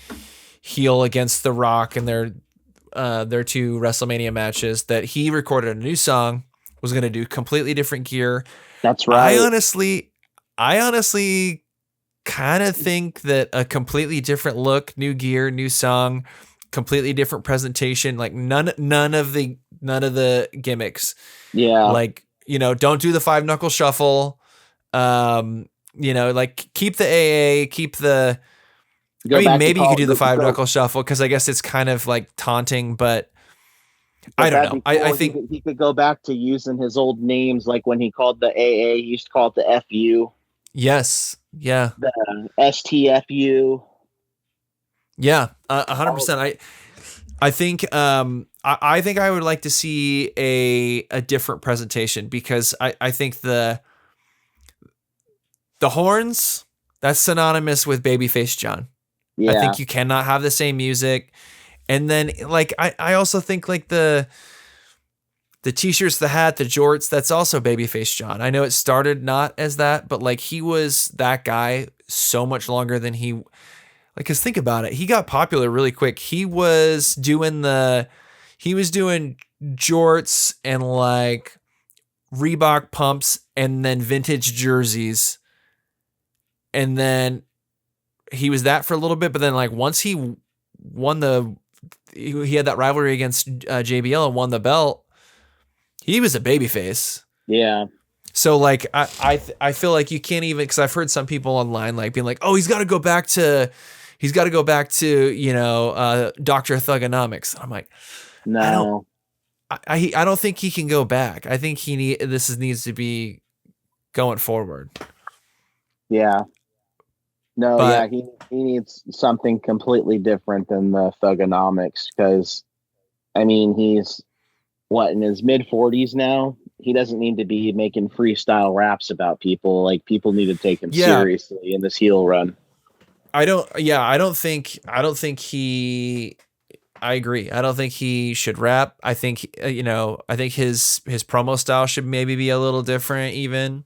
heel against The Rock in their two WrestleMania matches, that he recorded a new song, was going to do completely different gear. That's right. I honestly kind of think that a completely different look, new gear, new song, completely different presentation, like none of the gimmicks. Yeah. Like, don't do the 5-knuckle shuffle. Like keep the AA, keep the. Maybe you could do the 5-knuckle shuffle because I guess it's kind of like taunting, but I don't know. I think he could go back to using his old names, like when he called the AA, he used to call it the FU. Yes. Yeah. The STFU. Yeah. 100%. I think I think I would like to see a different presentation, because I think The horns, that's synonymous with babyface John. I Yeah. think you cannot have the same music. And then like I also think like the t-shirts, the hat, the jorts, that's also babyface John. I know it started not as that, but like he was that guy so much longer than like, cause think about it. He got popular really quick. He was doing jorts and like Reebok pumps and then vintage jerseys. And then he was that for a little bit, but then like once he won he had that rivalry against JBL and won the belt, he was a babyface. Yeah. So like I feel like you can't even, because I've heard some people online like being like, oh, he's got to go back to Dr. Thugonomics. I'm like, No. I don't think he can go back. I think needs to be going forward. Yeah. No, But yeah, he needs something completely different than the Thugonomics, because I mean he's what, in his mid 40s now. He doesn't need to be making freestyle raps about people. Like, people need to take him seriously in this heel run. I don't think he, I agree. I don't think he should rap. I think I think his promo style should maybe be a little different even.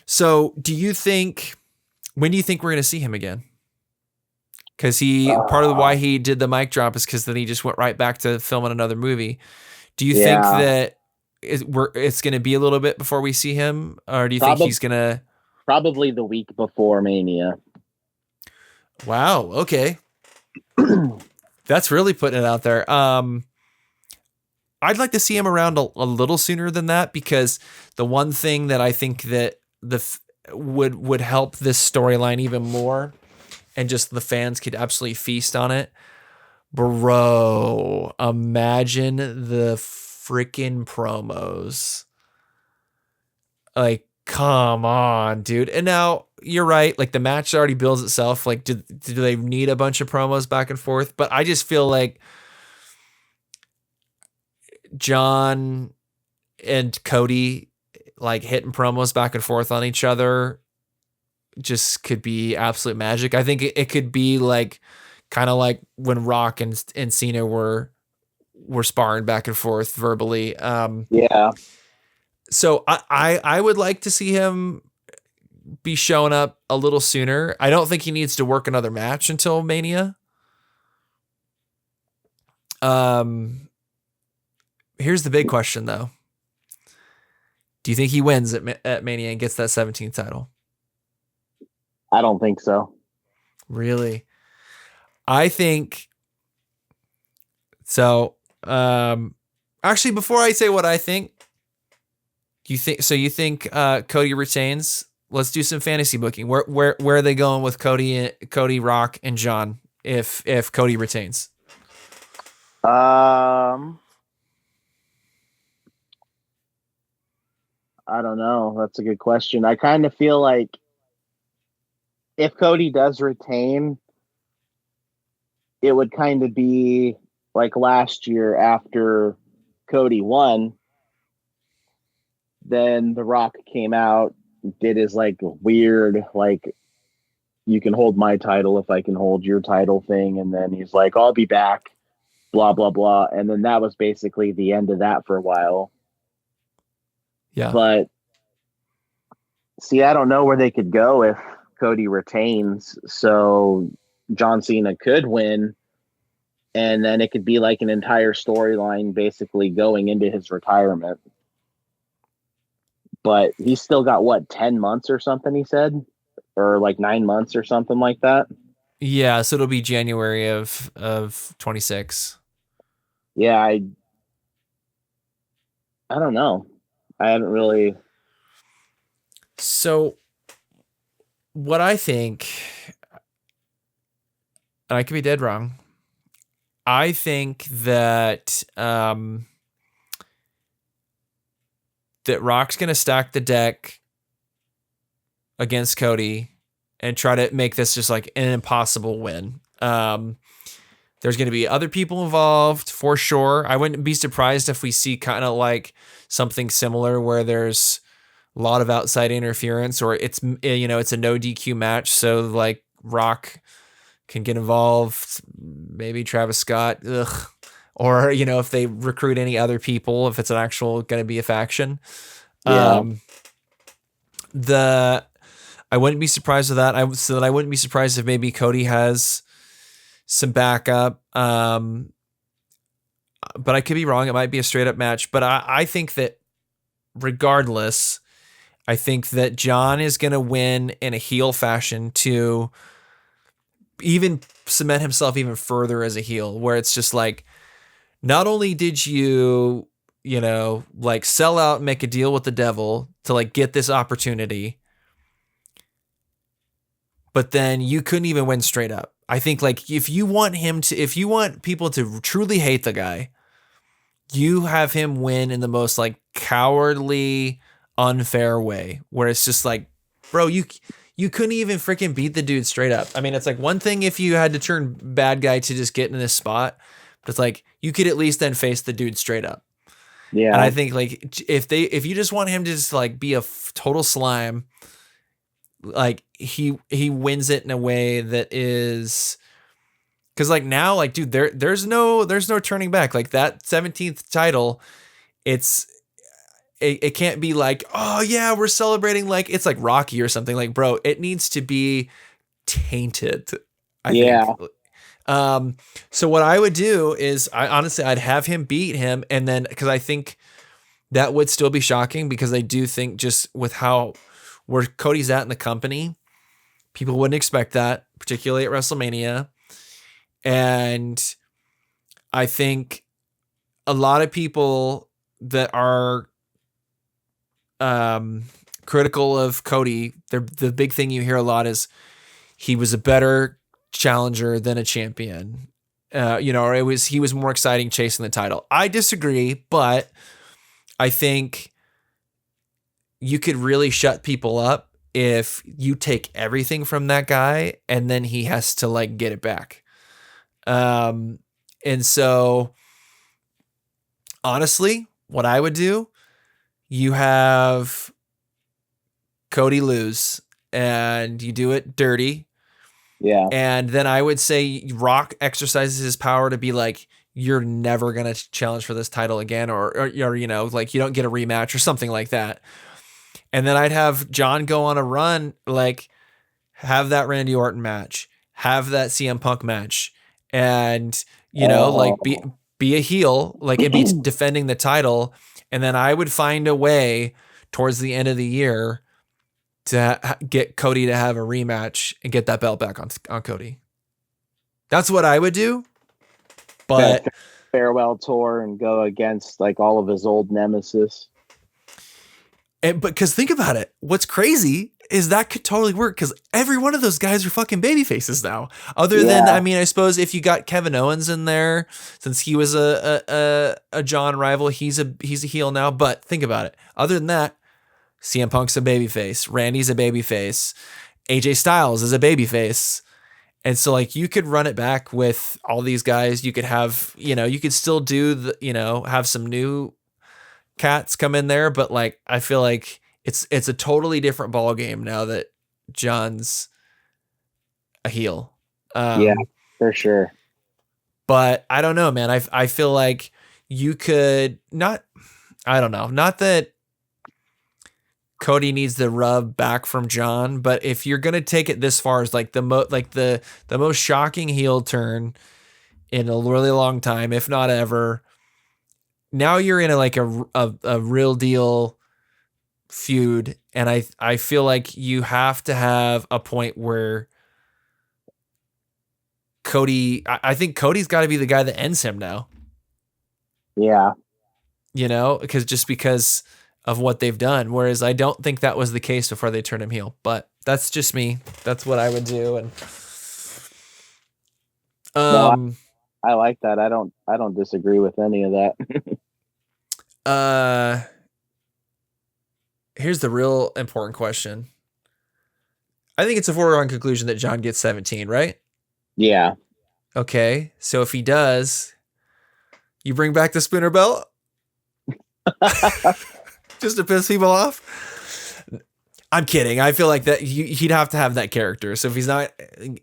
So when do you think we're going to see him again? Because part of why he did the mic drop is because then he just went right back to filming another movie. Do you think that it's going to be a little bit before we see him, or do you think he's going to? Probably the week before Mania. Wow. Okay. That's really putting it out there. I'd like to see him around a little sooner than that, because the one thing that I think that would help this storyline even more, and just the fans could absolutely feast on it. Bro, imagine the freaking promos. Like, come on, dude. And now you're right. Like, the match already builds itself. Like, do they need a bunch of promos back and forth? But I just feel like John and Cody like hitting promos back and forth on each other just could be absolute magic. I think it could be like kind of like when Rock and Cena were sparring back and forth verbally. Yeah. So I would like to see him be showing up a little sooner. I don't think he needs to work another match until Mania. Here's the big question though. Do you think he wins at Mania and gets that 17th title? I don't think so. Really? I think so. Actually, before I say what I think, you think Cody retains? Let's do some fantasy booking. Where are they going with Cody, Rock, and John if Cody retains? I don't know. That's a good question. I kind of feel like if Cody does retain, it would kind of be like last year after Cody won. Then The Rock came out, did his like weird, like, you can hold my title if I can hold your title thing. And then he's like, I'll be back, blah, blah, blah. And then that was basically the end of that for a while. Yeah. But see, I don't know where they could go if Cody retains. So John Cena could win, and then it could be like an entire storyline basically going into his retirement. But he's still got what, 10 months or something, he said, or like 9 months or something like that. Yeah, so it'll be January of 26. Yeah, I don't know. I haven't really. So what I think, and I could be dead wrong, I think that that Rock's going to stack the deck against Cody and try to make this just like an impossible win. There's going to be other people involved for sure. I wouldn't be surprised if we see kind of like something similar where there's a lot of outside interference, or it's it's a no DQ match, so like Rock can get involved, maybe Travis Scott, or if they recruit any other people, if it's an actual going to be a faction. Yeah. I wouldn't be surprised with that. I wouldn't be surprised if maybe Cody has some backup. But I could be wrong. It might be a straight up match. But I think that regardless, I think that John is going to win in a heel fashion to even cement himself even further as a heel, where it's just like, not only did you, like sell out and make a deal with the devil to like get this opportunity, but then you couldn't even win straight up. I think like if you want people to truly hate the guy, you have him win in the most like cowardly, unfair way, where it's just like, bro, you couldn't even freaking beat the dude straight up. I mean, it's like one thing if you had to turn bad guy to just get in this spot, but it's like you could at least then face the dude straight up. Yeah. And I think like if you just want him to just like be a total slime, like he wins it in a way that is, because like now, like dude, there's no turning back. Like that 17th title, it can't be like, oh yeah, we're celebrating like it's like Rocky or something. Like, bro, it needs to be tainted, I think. So what I would do is I'd have him beat him, and then because I think that would still be shocking, because I do think just with where Cody's at in the company, people wouldn't expect that, particularly at WrestleMania. And I think a lot of people that are critical of Cody, the big thing you hear a lot is he was a better challenger than a champion. Or he was more exciting chasing the title. I disagree, but I think you could really shut people up if you take everything from that guy and then he has to like get it back. And so honestly, what I would do, you have Cody lose and you do it dirty. Yeah. And then I would say Rock exercises his power to be like, you're never going to challenge for this title again, or like you don't get a rematch or something like that. And then I'd have John go on a run, like have that Randy Orton match, have that CM Punk match, and like be a heel, like it beats defending the title. And then I would find a way towards the end of the year to get Cody to have a rematch and get that belt back on Cody. That's what I would do. But farewell tour and go against like all of his old nemesis. But because think about it, what's crazy is that could totally work, because every one of those guys are fucking baby faces now. Other than, I mean, I suppose if you got Kevin Owens in there, since he was a John rival, he's a heel now. But think about it. Other than that, CM Punk's a babyface, Randy's a babyface, AJ Styles is a babyface. And so like you could run it back with all these guys. You could have, you could still do have some new cats come in there, but like I feel like it's a totally different ball game now that John's a heel. Yeah, for sure. But I don't know, man. I feel like you could not that Cody needs the rub back from John, but if you're gonna take it this far as like the most shocking heel turn in a really long time, if not ever, now you're in a real deal feud, and I feel like you have to have a point where Cody, I think Cody's got to be the guy that ends him now. Yeah, because of what they've done. Whereas I don't think that was the case before they turned him heel. But that's just me. That's what I would do. And no, I like that. I don't disagree with any of that. Here's the real important question. I think it's a foregone conclusion that John gets 17, right? Yeah. Okay. So if he does, you bring back the spinner belt? Just to piss people off? I'm kidding. I feel like that he'd have to have that character. So if he's not,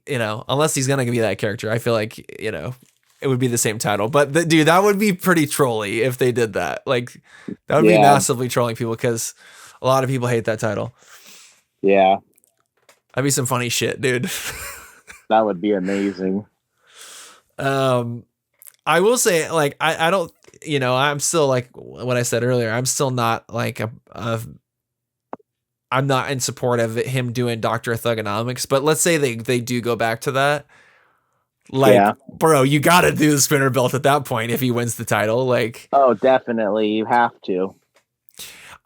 unless he's gonna be that character, I feel like it would be the same title. But dude, that would be pretty trolly if they did that. Like that would be Yeah, massively trolling people because a lot of people hate that title. yeah, That'd be some funny shit, dude. that would be amazing. I will say, like, I don't, I'm still like what I said earlier. I'm still not like I'm not in support of him doing Doctor Thugonomics. But let's say they do go back to that. Like, Yeah. bro, you got to do the spinner belt at that point if he wins the title. Like, Oh, definitely, you have to.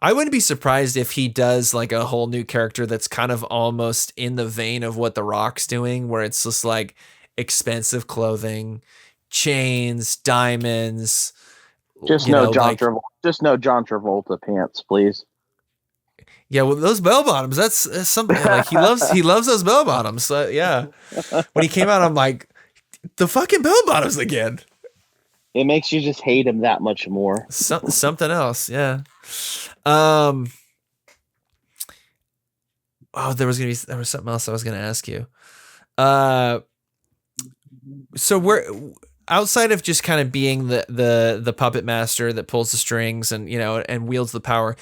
I wouldn't be surprised if he does like a whole new character that's kind of almost in the vein of what The Rock's doing, where it's just like expensive clothing, chains, diamonds. Just You no know, John like, Travolta. Just no John Travolta pants, please. yeah, well, those bell bottoms. That's something like he loves those bell bottoms. So, yeah, when he came out, I'm like, the fucking bell bottoms again. It makes you just hate him that much more. Something else, yeah. Oh, there was something else I was gonna ask you. So we're outside of just kind of being the puppet master that pulls the strings and and wields the power.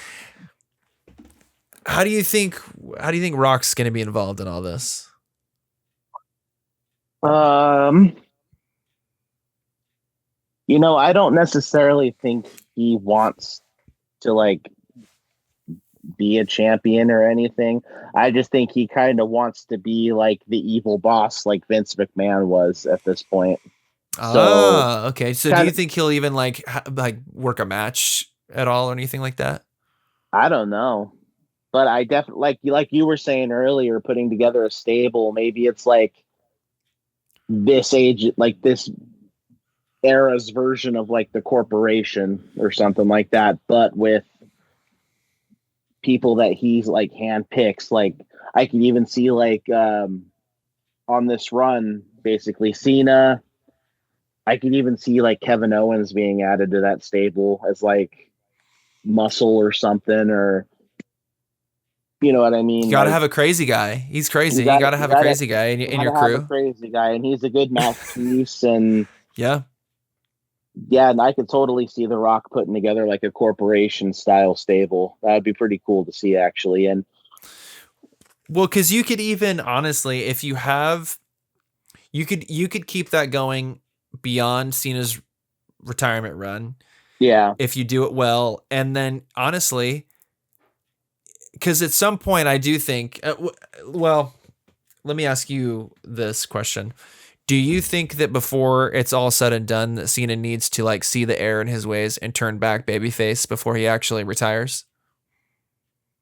How do you think Rock's gonna be involved in all this? Um, I don't necessarily think he wants to like be a champion or anything. I just think he kind of wants to be like the evil boss like Vince McMahon was at this point. So Okay. So do you think he'll even like work a match at all or anything like that? I don't know. But I definitely like you were saying earlier, putting together a stable, maybe it's like this age, like this era's version of like the corporation or something like that, but with people that he's like handpicks. Like I could even see like on this run, basically Cena. I could even see like Kevin Owens being added to that stable as like muscle or something, or you know what I mean? You got to Like have a crazy guy. He's crazy. You got to have a crazy guy in your have a crew. crazy guy, and he's a good mouthpiece. And Yeah. yeah, and I could totally see The Rock putting together like a corporation style stable. That'd be pretty cool to see, actually. And Well, because you could even honestly, if you have, you could keep that going beyond Cena's retirement run yeah, if you do it well, and then honestly, because at some point I do think, well, let me ask you this question. Do you think that before it's all said and done, that Cena needs to like see the error in his ways and turn back babyface before he actually retires?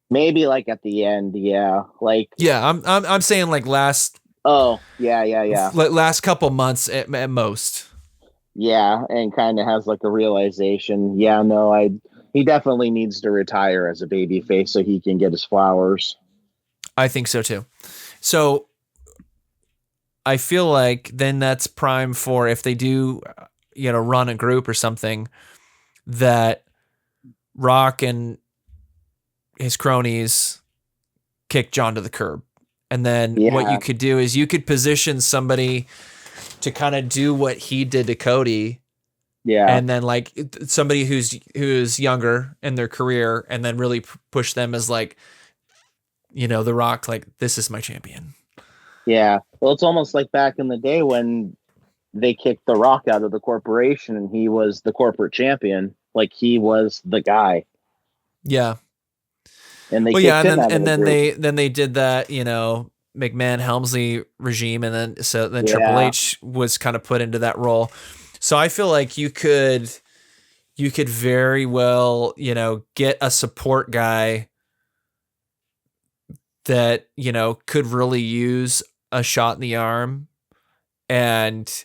maybe like at the end, yeah, like Yeah, I'm saying like oh yeah, last couple months at most. yeah, and kind of has like a realization. Yeah, no, he definitely needs to retire as a baby face so he can get his flowers. I think so too. So I feel like then that's prime for if they do, run a group or something, that Rock and his cronies kick John to the curb. And then what you could do is you could position somebody to kind of do what he did to Cody. Yeah. And then like somebody who's younger in their career, and then really push them as like, The Rock, like, this is my champion. Yeah. Well, it's almost like back in the day when they kicked The Rock out of the corporation and he was the corporate champion. Like he was the guy. Yeah. And they then they did that, McMahon Helmsley regime, and then Triple H was kind of put into that role. So I feel like you could very well, get a support guy that, could really use a shot in the arm, and,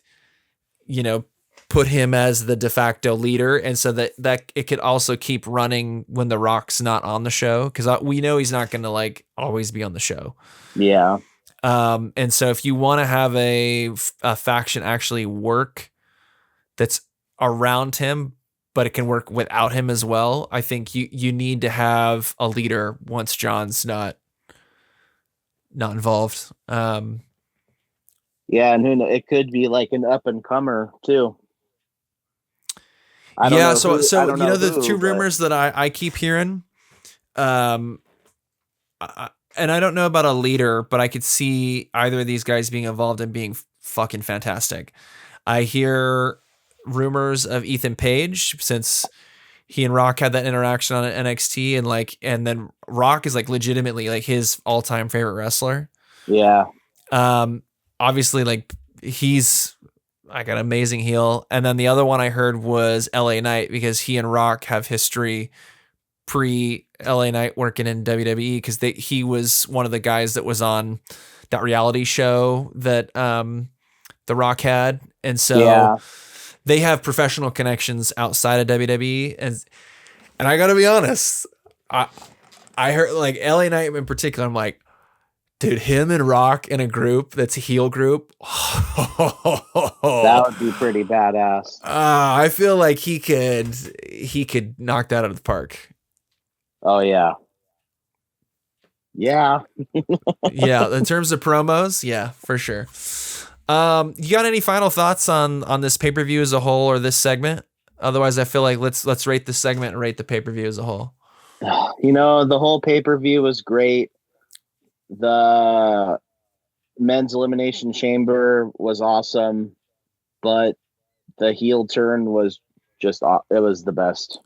put him as the de facto leader. And so that it could also keep running when The Rock's not on the show. Cause we know he's not going to like always be on the show. Yeah. And so if you want to have a faction actually work that's around him, but it can work without him as well, I think you need to have a leader once John's not not involved. Yeah, and who know, it could be like an up and comer too. I don't Yeah, know so who. I so don't you know know the two who, but rumors that I keep hearing, um, and I don't know about a leader, but I could see either of these guys being involved and being fucking fantastic. I hear rumors of Ethan Page since he and Rock had that interaction on NXT, and then Rock is like legitimately like his all time favorite wrestler. yeah, Um, obviously like he's like an amazing heel. And then the other one I heard was LA Knight because he and Rock have history pre LA Knight working in WWE because he was one of the guys that was on that reality show that The Rock had. And so yeah. they have professional connections outside of WWE. And I gotta be honest, I heard like LA Knight in particular, I'm like, dude, him and Rock in a group that's a heel group. That would be pretty badass. I feel like he could knock that out of the park. Oh yeah, yeah. Yeah, in terms of promos, yeah, for sure. You got any final thoughts on this pay per view as a whole or this segment? Otherwise, I feel like let's rate this segment and rate the pay per view as a whole. You know, the whole pay per view was great. The men's elimination chamber was awesome, but the heel turn was just it was the best.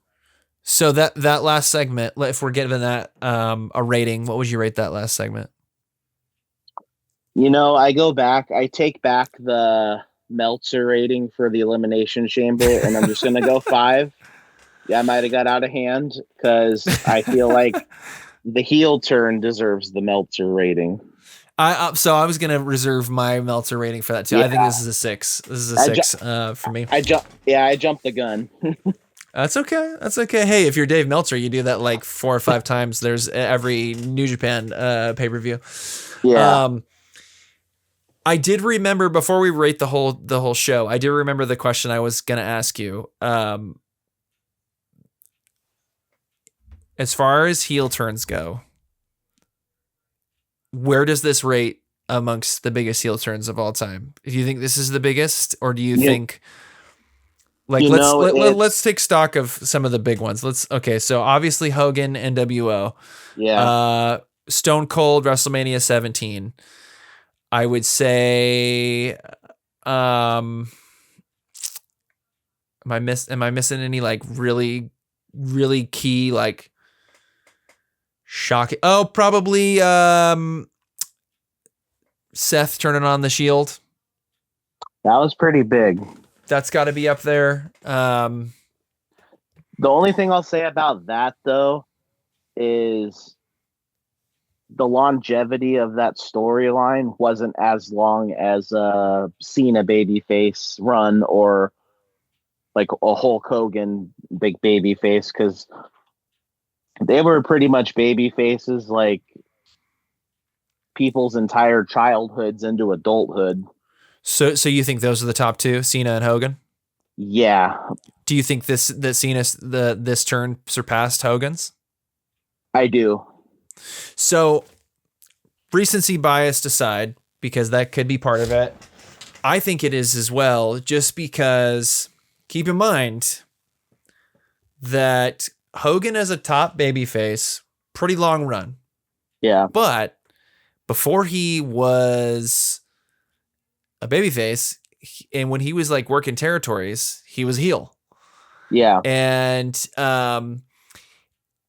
So that last segment, if we're giving that a rating, what would you rate that last segment? You know, I take back the Meltzer rating for the elimination chamber, and I'm just gonna go 5. Yeah, I might have got out of hand because I feel like the heel turn deserves the Meltzer rating. So I was gonna reserve my Meltzer rating for that too. Yeah, I think this is a 6. This is a I 6 for me. I jumped the gun. That's okay. That's okay. Hey, if you're Dave Meltzer, you do that like 4 or 5 times. There's every New Japan pay per view. Yeah. I did remember before we rate the whole show. I did remember the question I was gonna ask you. As far as heel turns go, where does this rate amongst the biggest heel turns of all time? Do you think this is the biggest, or do you think like let's take stock of some of the big ones? So obviously Hogan, NWO, Yeah. Stone Cold, WrestleMania 17. I would say, am I missing any like really, really key like shocking? Oh, probably Seth turning on the Shield. That was pretty big. That's got to be up there. The only thing I'll say about that though is the longevity of that storyline wasn't as long as a Cena babyface run or like a Hulk Hogan big babyface, because they were pretty much baby faces like people's entire childhoods into adulthood. So you think those are the top 2, Cena and Hogan? Yeah, Do you think this turn surpassed Hogan's? I do. So recency bias aside, because that could be part of it, I think it is as well, just because keep in mind that Hogan as a top babyface, pretty long run. Yeah. But before he was a babyface, and when he was like working territories, he was heel. Yeah. And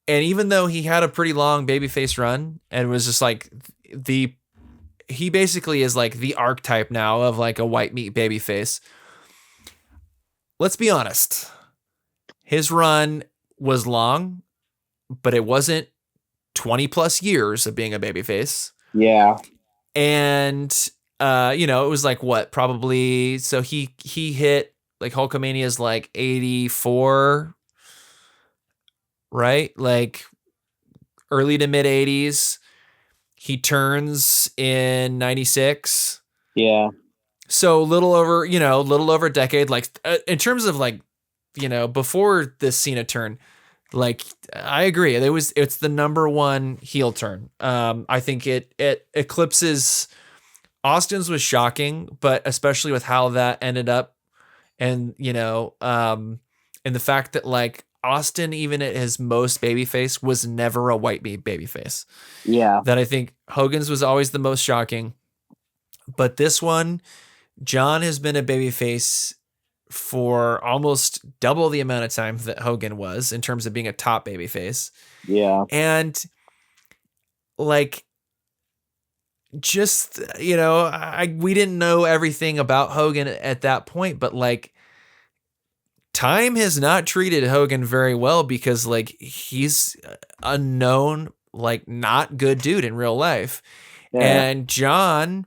even though he had a pretty long babyface run and was just like he basically is like the archetype now of like a white meat babyface. Let's be honest. His run was long, but it wasn't 20 plus years of being a babyface. Yeah. And it was like what, probably, so he hit like Hulkamania is like 84, right? Like early to mid 80s. He turns in 96. Yeah. So a little over a decade. Like in terms of like, before this Cena turn, Like, I agree. It's the number one heel turn. I think it eclipses Austin's was shocking, but especially with how that ended up, and and the fact that like Austin, even at his most babyface, was never a white meat babyface. Yeah. That I think Hogan's was always the most shocking, but this one, John has been a babyface for almost double the amount of time that Hogan was in terms of being a top babyface. Yeah. And like, just, we didn't know everything about Hogan at that point, but like, time has not treated Hogan very well because like he's a known, like, not good dude in real life. Yeah. And John,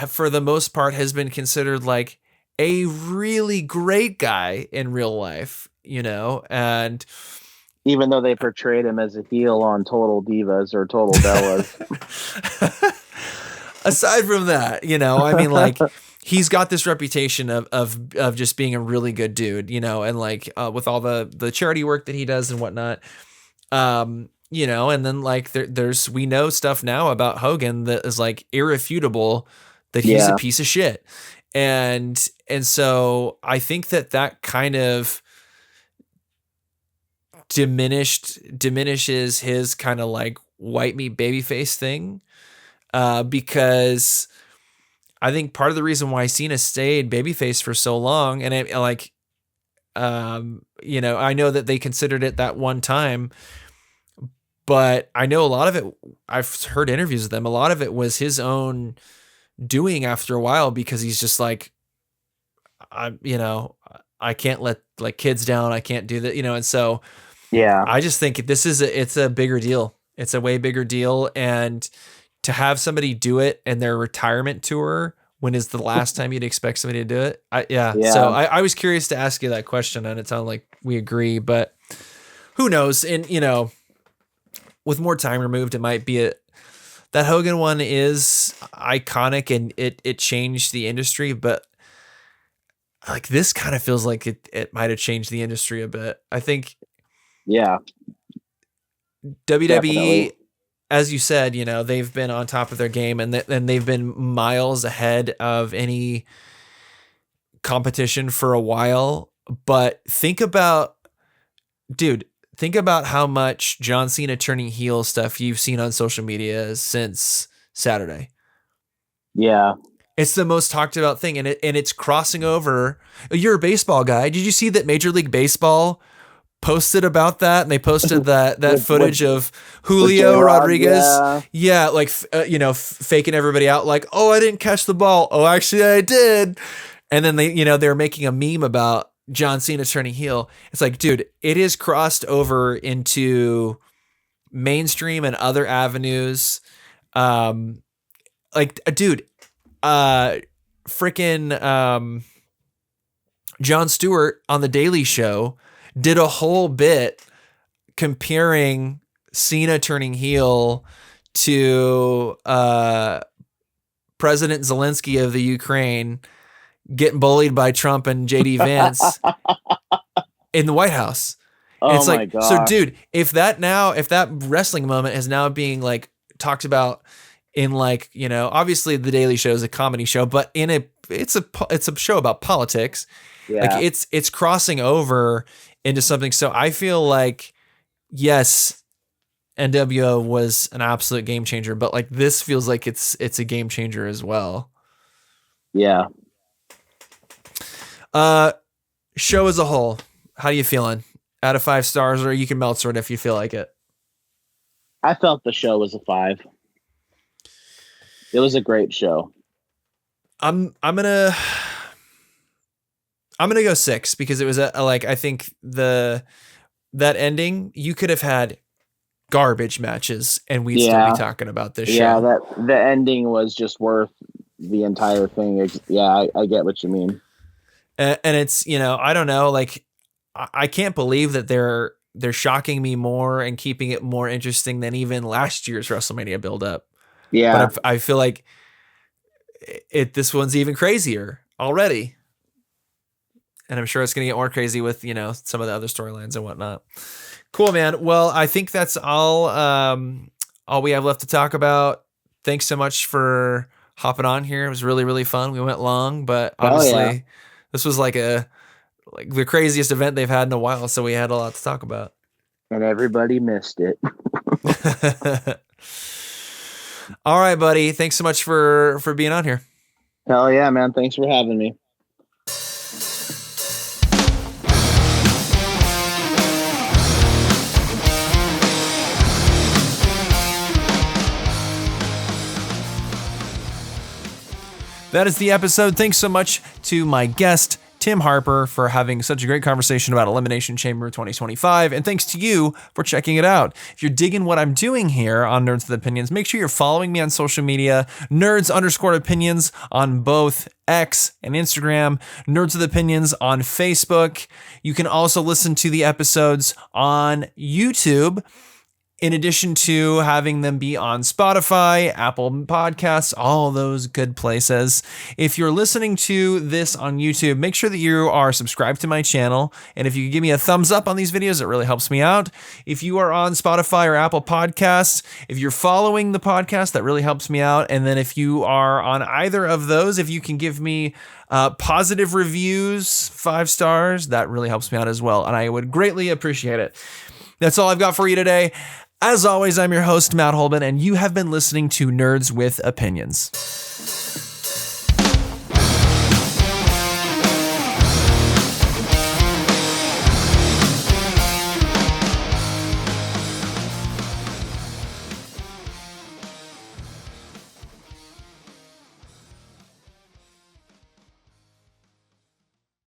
for the most part, has been considered like a really great guy in real life, and even though they portrayed him as a heel on Total Divas or Total Bellas. Aside from that, I mean, like, he's got this reputation of just being a really good dude, and like with all the charity work that he does and whatnot, and then like we know stuff now about Hogan that is like irrefutable, that he's a piece of shit. And so I think that kind of diminishes his kind of like white meat babyface thing, because I think part of the reason why Cena stayed babyface for so long, and I know that they considered it that one time, but I know a lot of it, I've heard interviews with them, a lot of it was his own doing after a while, because he's just like, I can't let like kids down. I can't do that, and so I just think it's a bigger deal. It's a way bigger deal. And to have somebody do it in their retirement tour, when is the last time you'd expect somebody to do it? So I was curious to ask you that question, and it sounded like we agree, but who knows? And, with more time removed, it might be that Hogan one is iconic and it changed the industry, but like this kind of feels like it might've changed the industry a bit. I think, WWE, Definitely. as you said, they've been on top of their game, and they've been miles ahead of any competition for a while. But think about how much John Cena turning heel stuff you've seen on social media since Saturday. Yeah. It's the most talked about thing, and it's crossing over. You're a baseball guy. Did you see that Major League Baseball posted about that, and they posted that footage of Julio Rodriguez, like faking everybody out, like, oh, I didn't catch the ball, oh, actually I did, and then they're making a meme about John Cena turning heel. It's like, dude, it is crossed over into mainstream and other avenues. Freaking Jon Stewart on The Daily Show did a whole bit comparing Cena turning heel to President Zelensky of the Ukraine getting bullied by Trump and JD Vance in the White House. And it's like, so dude, if that wrestling moment is now being like talked about in like, obviously The Daily Show is a comedy show, but it's a show about politics. Like it's crossing over into something. So I feel like, yes, NWO was an absolute game changer, but like this feels like it's a game changer as well. Yeah. Show as a whole, how are you feeling? Out of 5 stars, or you can melt sort if you feel like it. I felt the show was a 5. It was a great show. I'm gonna go 6, because it was I think that ending, you could have had garbage matches and we'd still be talking about this show. Yeah, that the ending was just worth the entire thing. Yeah, I get what you mean. And it's, I don't know, like I can't believe that they're shocking me more and keeping it more interesting than even last year's WrestleMania build-up. Yeah, but I feel like this one's even crazier already, and I'm sure it's gonna get more crazy with some of the other storylines and whatnot. Cool, man. Well, I think that's all we have left to talk about. Thanks so much for hopping on here. It was really, really fun. We went long, but obviously this was like the craziest event they've had in a while, so we had a lot to talk about. And everybody missed it. All right, buddy. Thanks so much for being on here. Hell yeah, man. Thanks for having me. That is the episode. Thanks so much to my guest, Tim Harper, for having such a great conversation about Elimination Chamber 2025. And thanks to you for checking it out. If you're digging what I'm doing here on Nerds with Opinions, make sure you're following me on social media, nerds_opinions on both X and Instagram, Nerds with Opinions on Facebook. You can also listen to the episodes on YouTube, in addition to having them be on Spotify, Apple Podcasts, all those good places. If you're listening to this on YouTube, make sure that you are subscribed to my channel. And if you could give me a thumbs up on these videos, it really helps me out. If you are on Spotify or Apple Podcasts, if you're following the podcast, that really helps me out. And then if you are on either of those, if you can give me positive reviews, 5 stars, that really helps me out as well. And I would greatly appreciate it. That's all I've got for you today. As always, I'm your host, Matt Holman, and you have been listening to Nerds with Opinions.